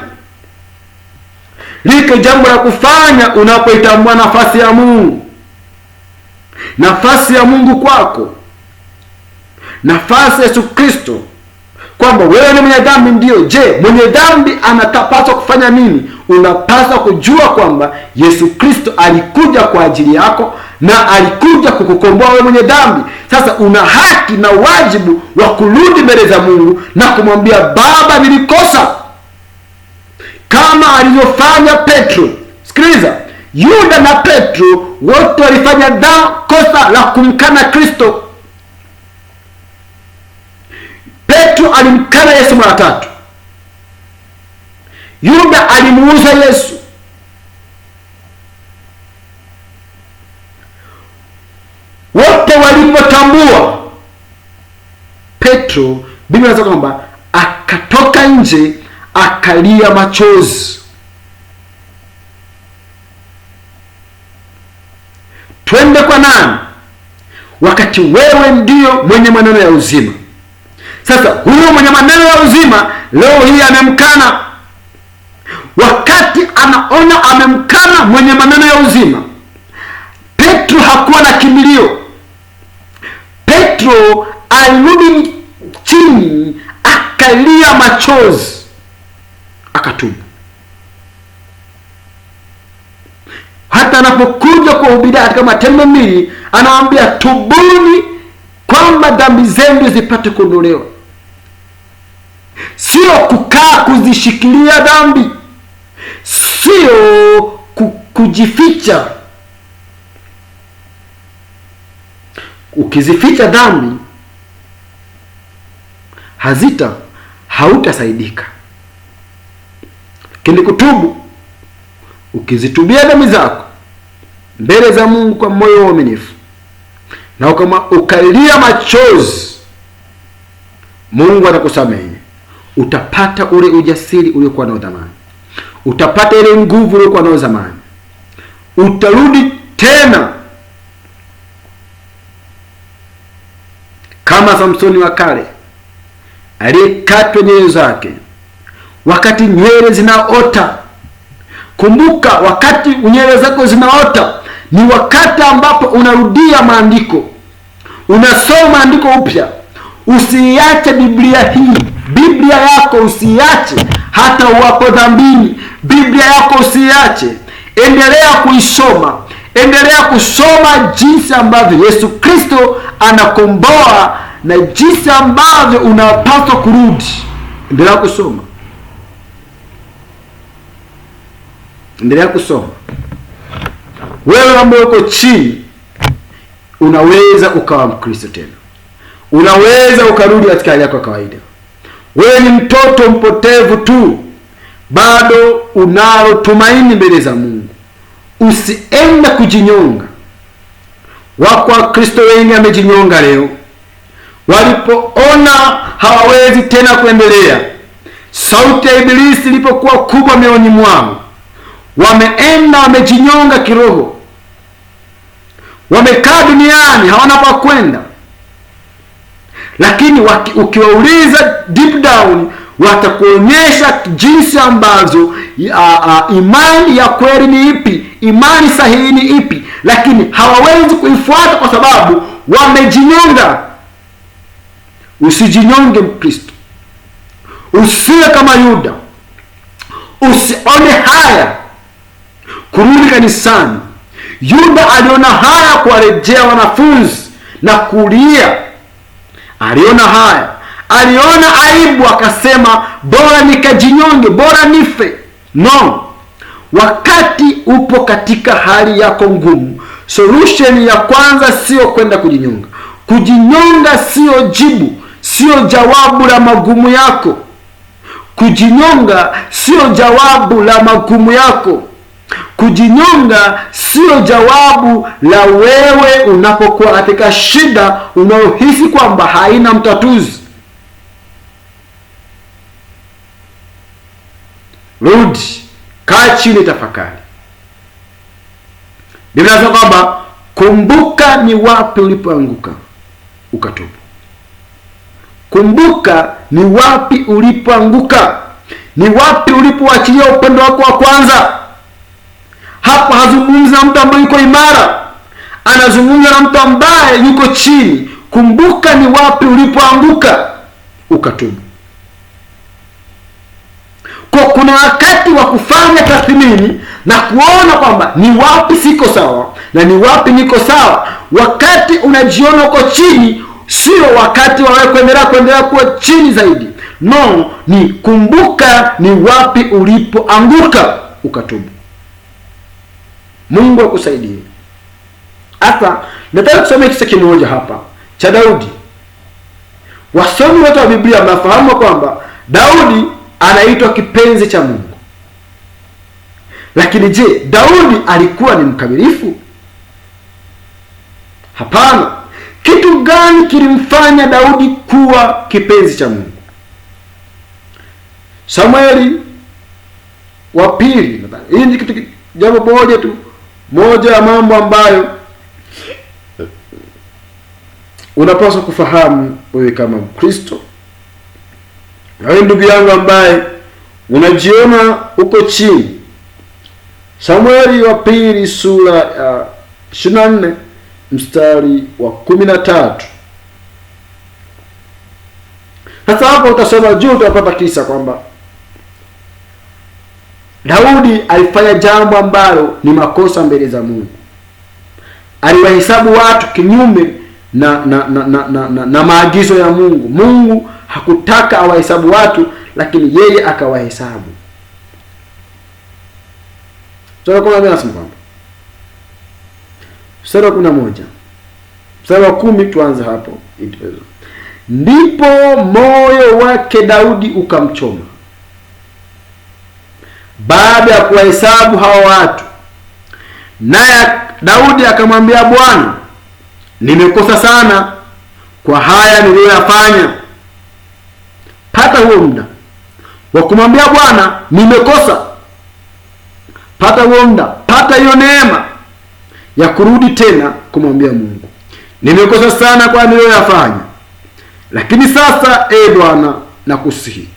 liko jambo la kufanya unapoitambua nafasi ya Mungu, nafasi ya Mungu kwako, nafasi ya Yesu Kristo, kwamba wewe ni mwenye dhambi. Ndio. Je, mwenye dhambi anapaswa kufanya nini? Unapaswa kujua kwamba Yesu Kristo alikuja kwa ajili yako na alikuja kukukomboa wewe mwenye dhambi. Sasa una haki na wajibu wa kurudi mbele za Mungu na kumwambia, Baba, nilikosa, kama alivyofanya Petro. Sikiliza, Yuda na Petro wote walifanya kosa la kumkana Kristo. Petro alimkana Yesu mara 3. Yuda alimuuza Yesu. Wote walipotambua, Petro, Biblia inasema kwamba akatoka nje akalia machozi. Twende kwa nani wakati wewe ndio mwenye maneno ya uzima? Sasa huyo mwenye maneno ya uzima leo hii amemkana. Wakati anaona amemkana mwenye maneno ya uzima, Petro hakuwa na kimbilio. Petro alirudi chini akalia machozi, akatubu. Hata anapokuja kuhubiri katika Matendo 2 anawaambia, tubuni kwamba dhambi zenu zipate kuondolewa. Sio kukaa kuzishikilia dhambi, sio kujificha. Ukizificha dhambi hautasaidika. Lakini kutubu, ukizitubia dhambi zako mbele za Mungu kwa moyo wa uaminifu na ukalia machozi, Mungu atakusamehe. Utapata ule ujasiri uliokuwa nao zamani, utapata ile nguvu uliokuwa nao zamani, utarudi tena kama Samsoni wa kale aliyekatwa nywele zake wakati nywele zinaota. Kumbuka, wakati nywele zako zinaota ni wakati ambapo unarudia maandiko, unasoma maandiko upya. Usiache Biblia hii, Biblia yako usiache hata uwapo dhambini. Biblia yako usiache, endelea kuisoma, endelea kusoma jinsi ambavyo Yesu Kristo anakomboa na jinsi ambavyo unapaswa kurudi. Endelea kusoma, endelea kusoma. Wewe ambaye uko chini, unaweza ukawa Mkristo tena, unaweza ukarudi katika hali yako ya kawaida. Wewe ni mtoto mpotevu tu, bado unalo tumaini mbele za Mungu. Usiende kujinyonga. Wako Wakristo wengi wamejinyonga leo walipoona hawawezi tena kuendelea. Sauti ya Ibilisi ilipokuwa kubwa mioyoni mwao, wameenda wamejinyonga kiroho. Wamekaa duniani, hawana pa kwenda. Lakini ukiwauliza deep down, watakuonyesha jinsi ambavyo imani ya kweli ni ipi, imani sahihi ni ipi, lakini hawawezi kuifuata kwa sababu wamejinyonga. Usijinyonge Mkristo, usiwe kama Yuda. Usione haya kurudi kanisani. Yuda aliona haya kuwarejea wanafunzi na kulia. Aliona haya, aliona aibu, akasema bora nikajinyonge, bora nife. No, wakati upo katika hali yako ngumu, solution ya kwanza sio kwenda kujinyonga. Kujinyonga sio jibu, sio jawabu la magumu yako. Kujinyonga sio jawabu la magumu yako. Kujinyonga sio jawabu la wewe unapokuwa katika shida unayohisi kwamba haina mtatuzi. Rudi, kaa chini, tafakari. Biblia inasema kwamba kumbuka ni wapi ulipoanguka ukatubu. Kumbuka ni wapi ulipoanguka, ni wapi ulipoachilia upendo wako wa kwanza. Hapa hazungumzi na mtu ambaye yuko imara, anazungumza na mtu ambaye yuko chini. Kumbuka ni wapi ulipoanguka ukatubu. Kwa kuna wakati wa kufanya tathmini na kuona kwamba ni wapi siko sawa na ni wapi niko sawa. Wakati unajiona uko chini, sio wakati wa wewe kuendelea kuwa chini zaidi. No, ni kumbuka ni wapi ulipoanguka ukatubu. Mungu akusaidie. Hata nataka kusoma kisa kimoja hapa cha Daudi. Wasomi wote wa Biblia wanafahamu kwamba Daudi anaitwa kipenzi cha Mungu. Lakini je, Daudi alikuwa ni mkamilifu? Hapana. Kitu gani kilimfanya Daudi kuwa kipenzi cha Mungu? Samueli wa pili. Hii ni kitu jambo moja tu, moja ya mambo ambayo unapaswa kufahamu wewe kama Mkristo. Wewe ndugu yangu ambaye unajiona uko chini. Samueli wa pili sura ya 24 mstari wa 13. Sasa hapo utasoma juu, utapata kisa kwamba Daudi alifanya jambo ambalo ni makosa mbele za Mungu. Aliwahesabu watu kinyume na maagizo ya Mungu. Mungu hakutaka awahesabu watu, lakini yeye akawahesabu. Sura 11 nasema kwamba sura 11 sura 10, tuanze hapo. Ndipo moyo wake Daudi ukamchoma baada ya kuwahesabu hao watu. Naye Daudi akamwambia Bwana, nimekosa sana kwa haya niliyoyafanya. Pata huo muda wa kumwambia Bwana nimekosa. Pata huo muda, pata hiyo neema ya kurudi tena kumwambia Mungu, nimekosa sana kwa niliyoyafanya. Lakini sasa Bwana, nakusihi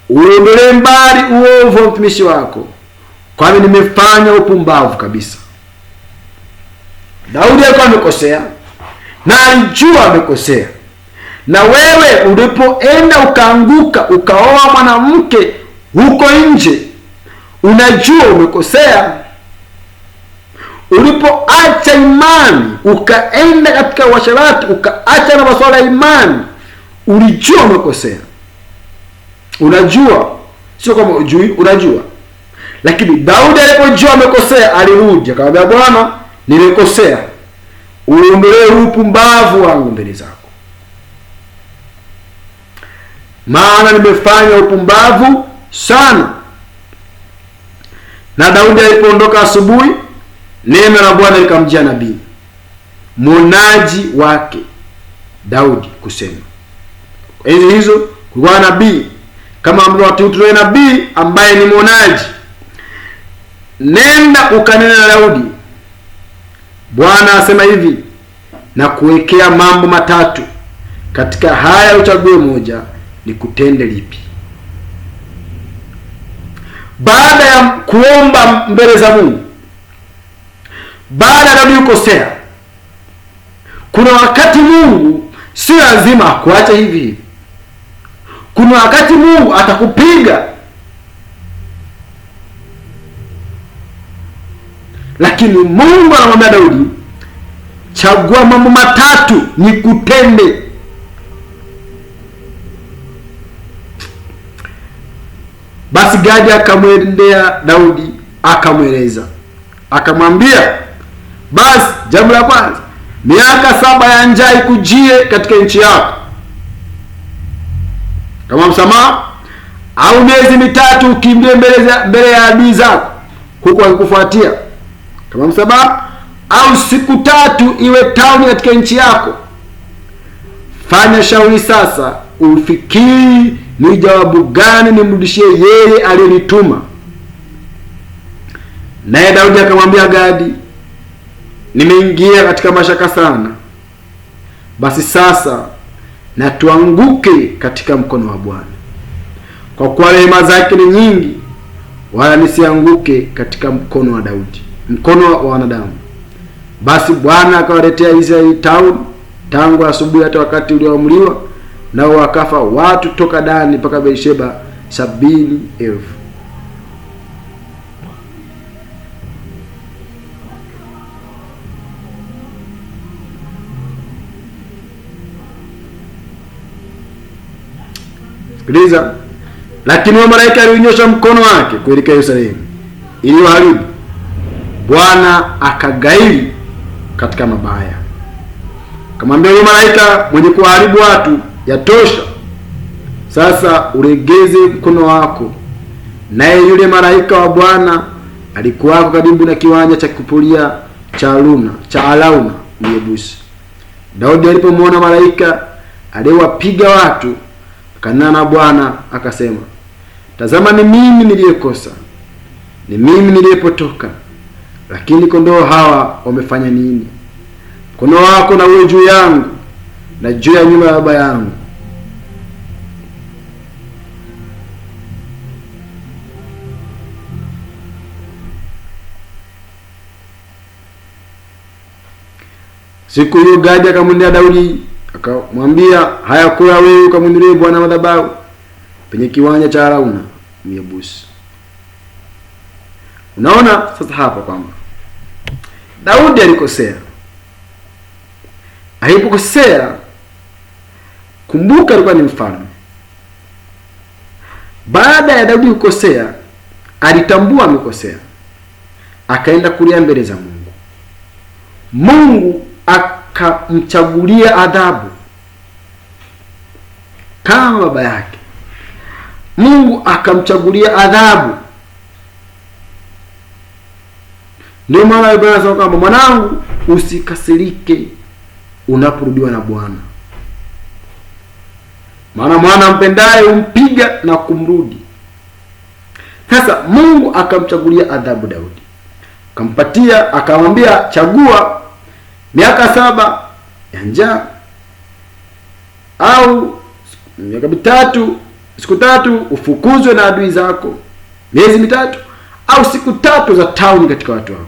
uondolee mbali uovu wa mtumishi wako, kwani nimefanya upumbavu kabisa. Daudi alikuwa amekosea na alijua amekosea. Na wewe ulipoenda ukaanguka ukaoa mwanamke huko nje, unajua umekosea. Ulipoacha imani ukaenda katika uasherati, ukaacha na masuala ya imani, ulijua umekosea. Unajua, sio kama ujui, unajua. Lakini Daudi alipojua amekosea, alirudi akamwambia Bwana, nimekosea, uondolee upumbavu wangu mbele zako, maana nimefanya upumbavu sana. Na Daudi alipoondoka asubuhi, neno la Bwana likamjia nabii mwonaji wake Daudi kusema. Enzi hizo kulikuwa nabii kama ambavyo tunaye nabii ambaye ni mwonaji. Nenda ukanena na Daudi, Bwana asema hivi, na kuwekea mambo matatu, katika haya uchague moja, ni kutende lipi? Baada ya kuomba mbele za Mungu, baada ya Daudi kukosea, kuna wakati Mungu si lazima akuache hivi hivi. Kuna wakati Mungu atakupiga, lakini Mungu anamwambia Daudi, chagua mambo matatu nikutende. Basi Gadi akamwendea Daudi akamweleza, akamwambia, basi jambo la kwanza, miaka 7 ya njaa ikujie katika nchi yako kama msamaha, au miezi 3 ukimbie mbele ya adui zako huko akikufuatia kama msamaha, au siku 3 iwe tauni katika nchi yako. Fanya shauri sasa, ufikiri ni jawabu gani nimrudishie yeye aliyenituma. Naye Daudi akamwambia Gadi, nimeingia katika mashaka sana. Basi sasa na tuanguke katika mkono wa Bwana, kwa kuwa rehema zake ni nyingi, wala nisianguke katika mkono wa Daudi, mkono wa wanadamu. Basi Bwana akawaletea Israeli tauni tangu asubuhi hata wakati ulioamriwa, nao wakafa watu toka Dani mpaka Beersheba 70,000. Sikiliza, lakini malaika aliunyosha mkono wake kuelekea Yerusalemu ili waharibu. Bwana akagairi katika mabaya, akamwambia yule malaika mwenye kuharibu watu, yatosha, sasa uregeze mkono wako. Naye yule malaika wa Bwana alikuwako karibu na kiwanja cha kupulia cha Arauna Myebusi. Daudi alipomwona malaika aliyewapiga watu, akanena na Bwana akasema, tazama, ni mimi niliyekosa, ni mimi niliyepotoka, lakini kondoo hawa wamefanya nini? Mkono wako na uwe juu yangu na juu ya nyumba ya baba yangu. Siku hiyo Gadi akamwendea Daudi akamwambia, haya kula wewe ukamwinulie Bwana madhabahu penye kiwanja cha Arauna Myebusi. Unaona sasa hapa kwamba Daudi alikosea. Alipokosea, kumbuka alikuwa ni mfalme. Baada ya Daudi kukosea, alitambua amekosea, akaenda kulia mbele za Mungu. Mungu akamchagulia adhabu kama baba yake. Mungu akamchagulia adhabu. Ndio maana Biblia inasema kwamba, mwanangu, usikasirike unaporudiwa na Bwana, maana mwana mpendaye umpiga na kumrudi. Sasa Mungu akamchagulia adhabu Daudi, akampatia, akamwambia, chagua miaka 7 ya njaa, au miaka 3, siku 3 ufukuzwe na adui zako, miezi 3, au siku 3 za tauni katika watu wako.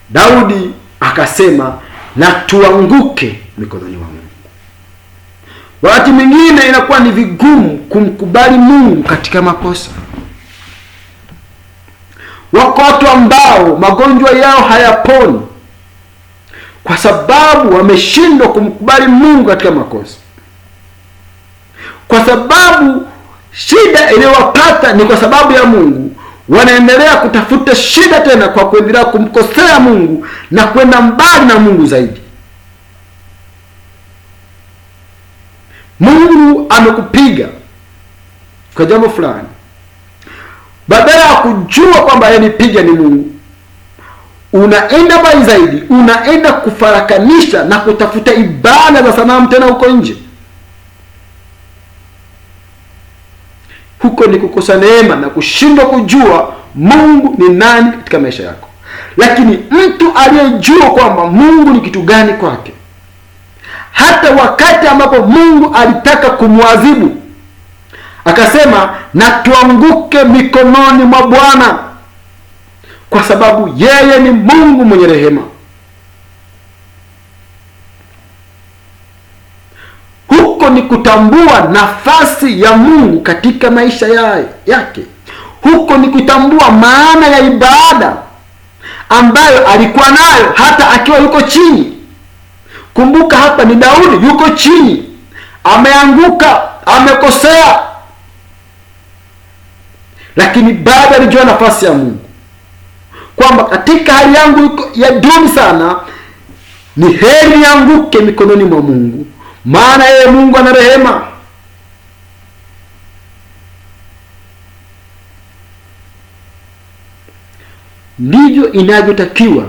Daudi akasema, na tuanguke mikononi mwa Mungu. Wakati mwingine inakuwa ni vigumu kumkubali Mungu katika makosa. Wako watu ambao magonjwa yao hayaponi kwa sababu wameshindwa kumkubali Mungu katika makosa, kwa sababu shida iliyowapata ni kwa sababu ya Mungu. Wanaendelea kutafuta shida tena kwa kuendelea kumkosea Mungu na kwenda mbali na Mungu zaidi. Mungu amekupiga kwa jambo fulani, badala ya kujua kwamba yanipiga ni Mungu, unaenda mbali zaidi, unaenda kufarakanisha na kutafuta ibada za sanamu tena huko nje. Huko ni kukosa neema na kushindwa kujua Mungu ni nani katika maisha yako. Lakini mtu aliyejua kwamba Mungu ni kitu gani kwake, hata wakati ambapo Mungu alitaka kumwadhibu, akasema, na tuanguke mikononi mwa Bwana, kwa sababu yeye ni Mungu mwenye rehema. huko ni kutambua nafasi ya Mungu katika maisha yake. Huko ni kutambua maana ya ibada ambayo alikuwa nayo hata akiwa yuko chini. Kumbuka hapa ni Daudi yuko chini, ameanguka, amekosea, lakini bado alijua nafasi ya Mungu, kwamba katika hali yangu ya duni sana, ni heri nianguke mikononi mwa Mungu, maana yeye Mungu ana rehema. Ndivyo inavyotakiwa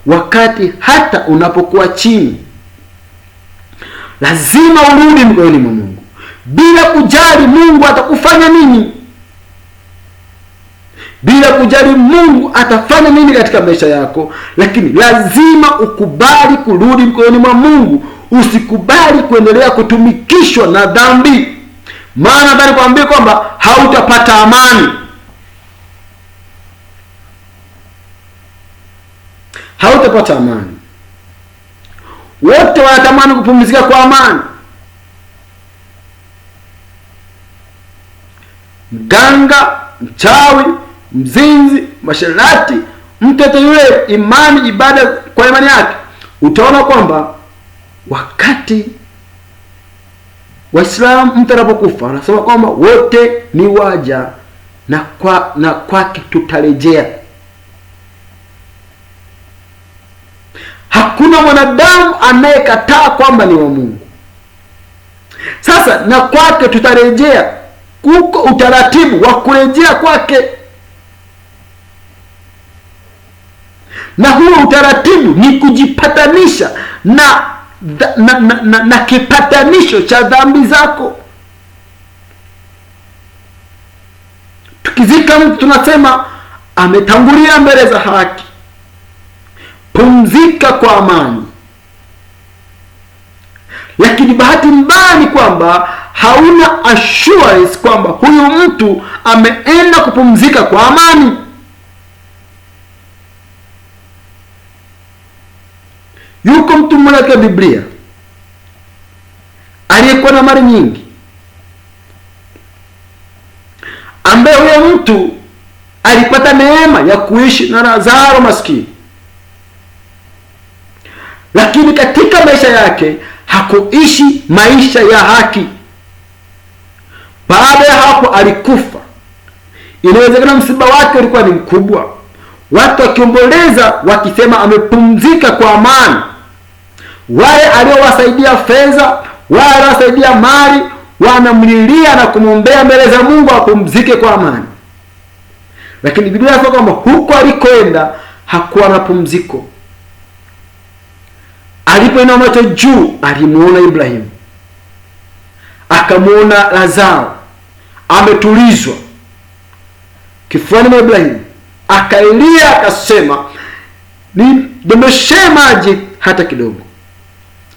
wakati hata unapokuwa chini. Lazima urudi mikononi mwa Mungu, bila kujali Mungu atakufanya nini, bila kujali Mungu atafanya nini katika maisha yako, lakini lazima ukubali kurudi mikononi mwa Mungu. Usikubali kuendelea kutumikishwa na dhambi, maana ndani kuambia kwamba hautapata amani. Hautapata amani. Wote wanatamani kupumzika kwa amani. Mganga, mchawi, mzinzi, masharati, mtoto yule imani ibada kwa imani yake, utaona kwamba wakati Waislamu mtu anapokufa anasema kwamba wote ni waja na kwake tutarejea. Hakuna mwanadamu anayekataa kwamba ni wa Mungu. Sasa na kwake tutarejea, kuko utaratibu wa kurejea kwake, na huo utaratibu ni kujipatanisha na kipatanisho cha dhambi zako. Tukizika mtu tunasema ametangulia mbele za haki, pumzika kwa amani. Lakini bahati mbaya ni kwamba hauna assurance kwamba huyu mtu ameenda kupumzika kwa amani. Yuko mtu mmoja katika Biblia aliyekuwa na mali nyingi, ambaye huyo mtu alipata neema ya kuishi na Lazaro maskini, lakini katika maisha yake hakuishi maisha ya haki. Baada ya hapo alikufa. Inawezekana msiba wake ulikuwa ni mkubwa, watu wakiomboleza wakisema amepumzika kwa amani. Wale aliowasaidia fedha, wale aliowasaidia mali, wanamlilia na kumwombea mbele za Mungu apumzike kwa amani. Lakini Biblia inasema kwamba huko alikoenda hakuwa na pumziko. Alipoinua macho juu alimuona Ibrahimu, akamuona Lazaro ametulizwa kifuani mwa Ibrahimu, akailia akasema, nimeshe maji hata kidogo,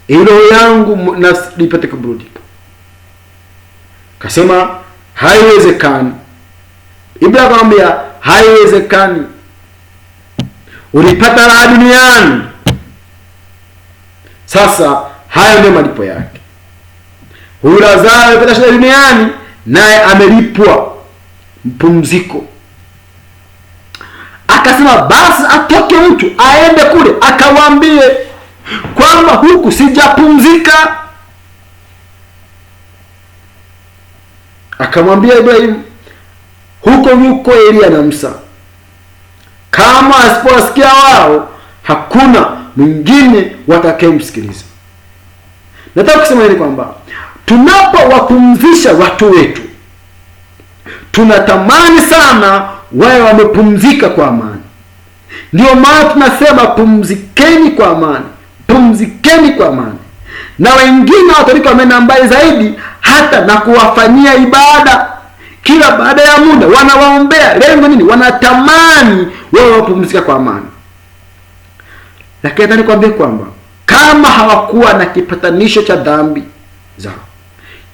roho yangu nafsi ipate kuburudika. Akasema haiwezekani. Ibrahimu akamwambia haiwezekani, ulipata raha duniani, sasa haya ndio malipo yake. Huyu Lazaro alipata shida duniani, naye amelipwa mpumziko. Akasema basi atoke mtu aende kule akawaambie kwamba huku sijapumzika. Akamwambia Ibrahimu, huko yuko Elia na Musa, kama asipowasikia wao hakuna mwingine watakayemsikiliza. Nataka kusema hili kwamba tunapowapumzisha watu wetu, tunatamani sana wawe wamepumzika kwa amani. Ndio maana tunasema pumzikeni kwa amani, pumzikeni kwa amani. Na wengine watalika wameenda mbali zaidi, hata na kuwafanyia ibada kila baada ya muda, wanawaombea. Lengo nini? Wanatamani wawe wapumzika kwa amani. Lakini nataka nikwambie kwamba kama hawakuwa na kipatanisho cha dhambi zao,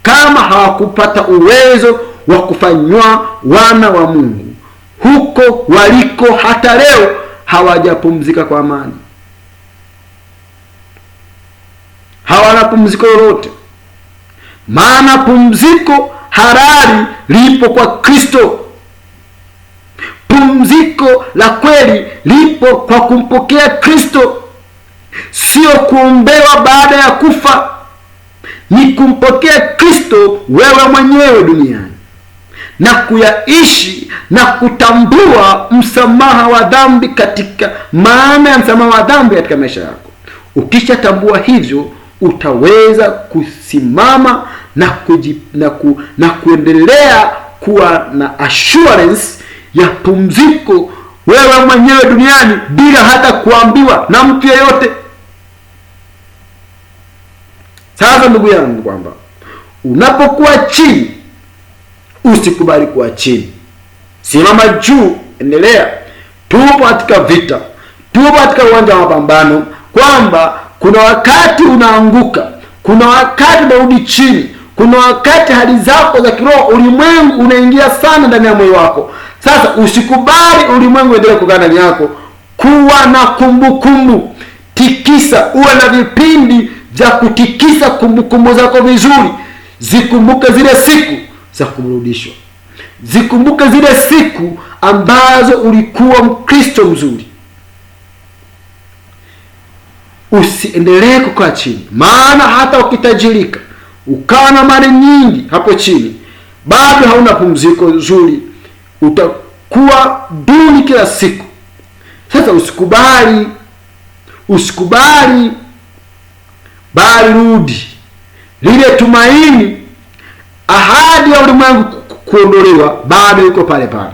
kama hawakupata uwezo wa kufanywa wana wa Mungu, huko waliko hata leo hawajapumzika kwa amani. Hawana pumziko lolote, maana pumziko halali lipo kwa Kristo. Pumziko la kweli lipo kwa kumpokea Kristo, sio kuombewa baada ya kufa. Ni kumpokea Kristo wewe mwenyewe duniani na kuyaishi na kutambua msamaha wa dhambi, katika maana ya msamaha wa dhambi katika maisha yako. Ukishatambua hivyo, utaweza kusimama na kuendelea kuwa na assurance ya pumziko wewe mwenyewe duniani bila hata kuambiwa na mtu yeyote. Sasa ndugu yangu, kwamba unapokuwa chini usikubali kuwa chini. Simama juu, endelea. Tupo katika vita, tupo katika uwanja wa mapambano, kwamba kuna wakati unaanguka, kuna wakati unarudi chini, kuna wakati hali zako za kiroho, ulimwengu unaingia sana ndani ya moyo wako. Sasa usikubali ulimwengu endelee kukaa ndani yako. Kuwa na kumbukumbu, tikisa, uwe na vipindi vya kutikisa kumbukumbu zako vizuri. Zikumbuke zile siku za kurudishwa, zikumbuke zile siku ambazo ulikuwa Mkristo mzuri. Usiendelee kukaa chini, maana hata ukitajirika ukawa na mali nyingi hapo chini, bado hauna pumziko nzuri, utakuwa duni kila siku. Sasa usikubali, bali rudi. Lile tumaini, ahadi ya ulimwengu kuondolewa, bado iko pale pale.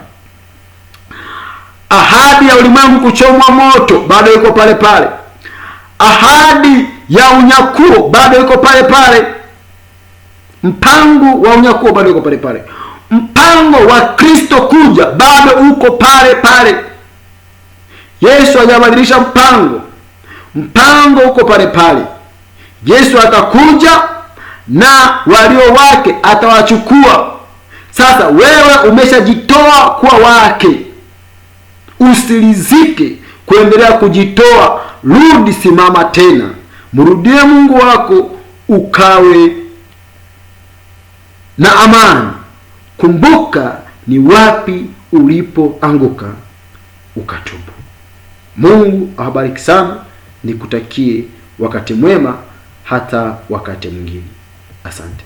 Ahadi ya ulimwengu kuchomwa moto, bado iko pale pale. Ahadi ya unyakuo bado iko pale pale. Mpango wa unyakuo bado uko pale pale. Mpango wa Kristo kuja bado uko pale pale. Yesu hajabadilisha mpango uko pale pale. Yesu atakuja na walio wake atawachukua. Sasa wewe umeshajitoa kuwa wake, usilizike kuendelea kujitoa. Rudi, simama tena, mrudie Mungu wako, ukawe na amani. Kumbuka ni wapi ulipoanguka, ukatubu. Mungu awabariki sana, nikutakie wakati mwema hata wakati mwingine. Asante.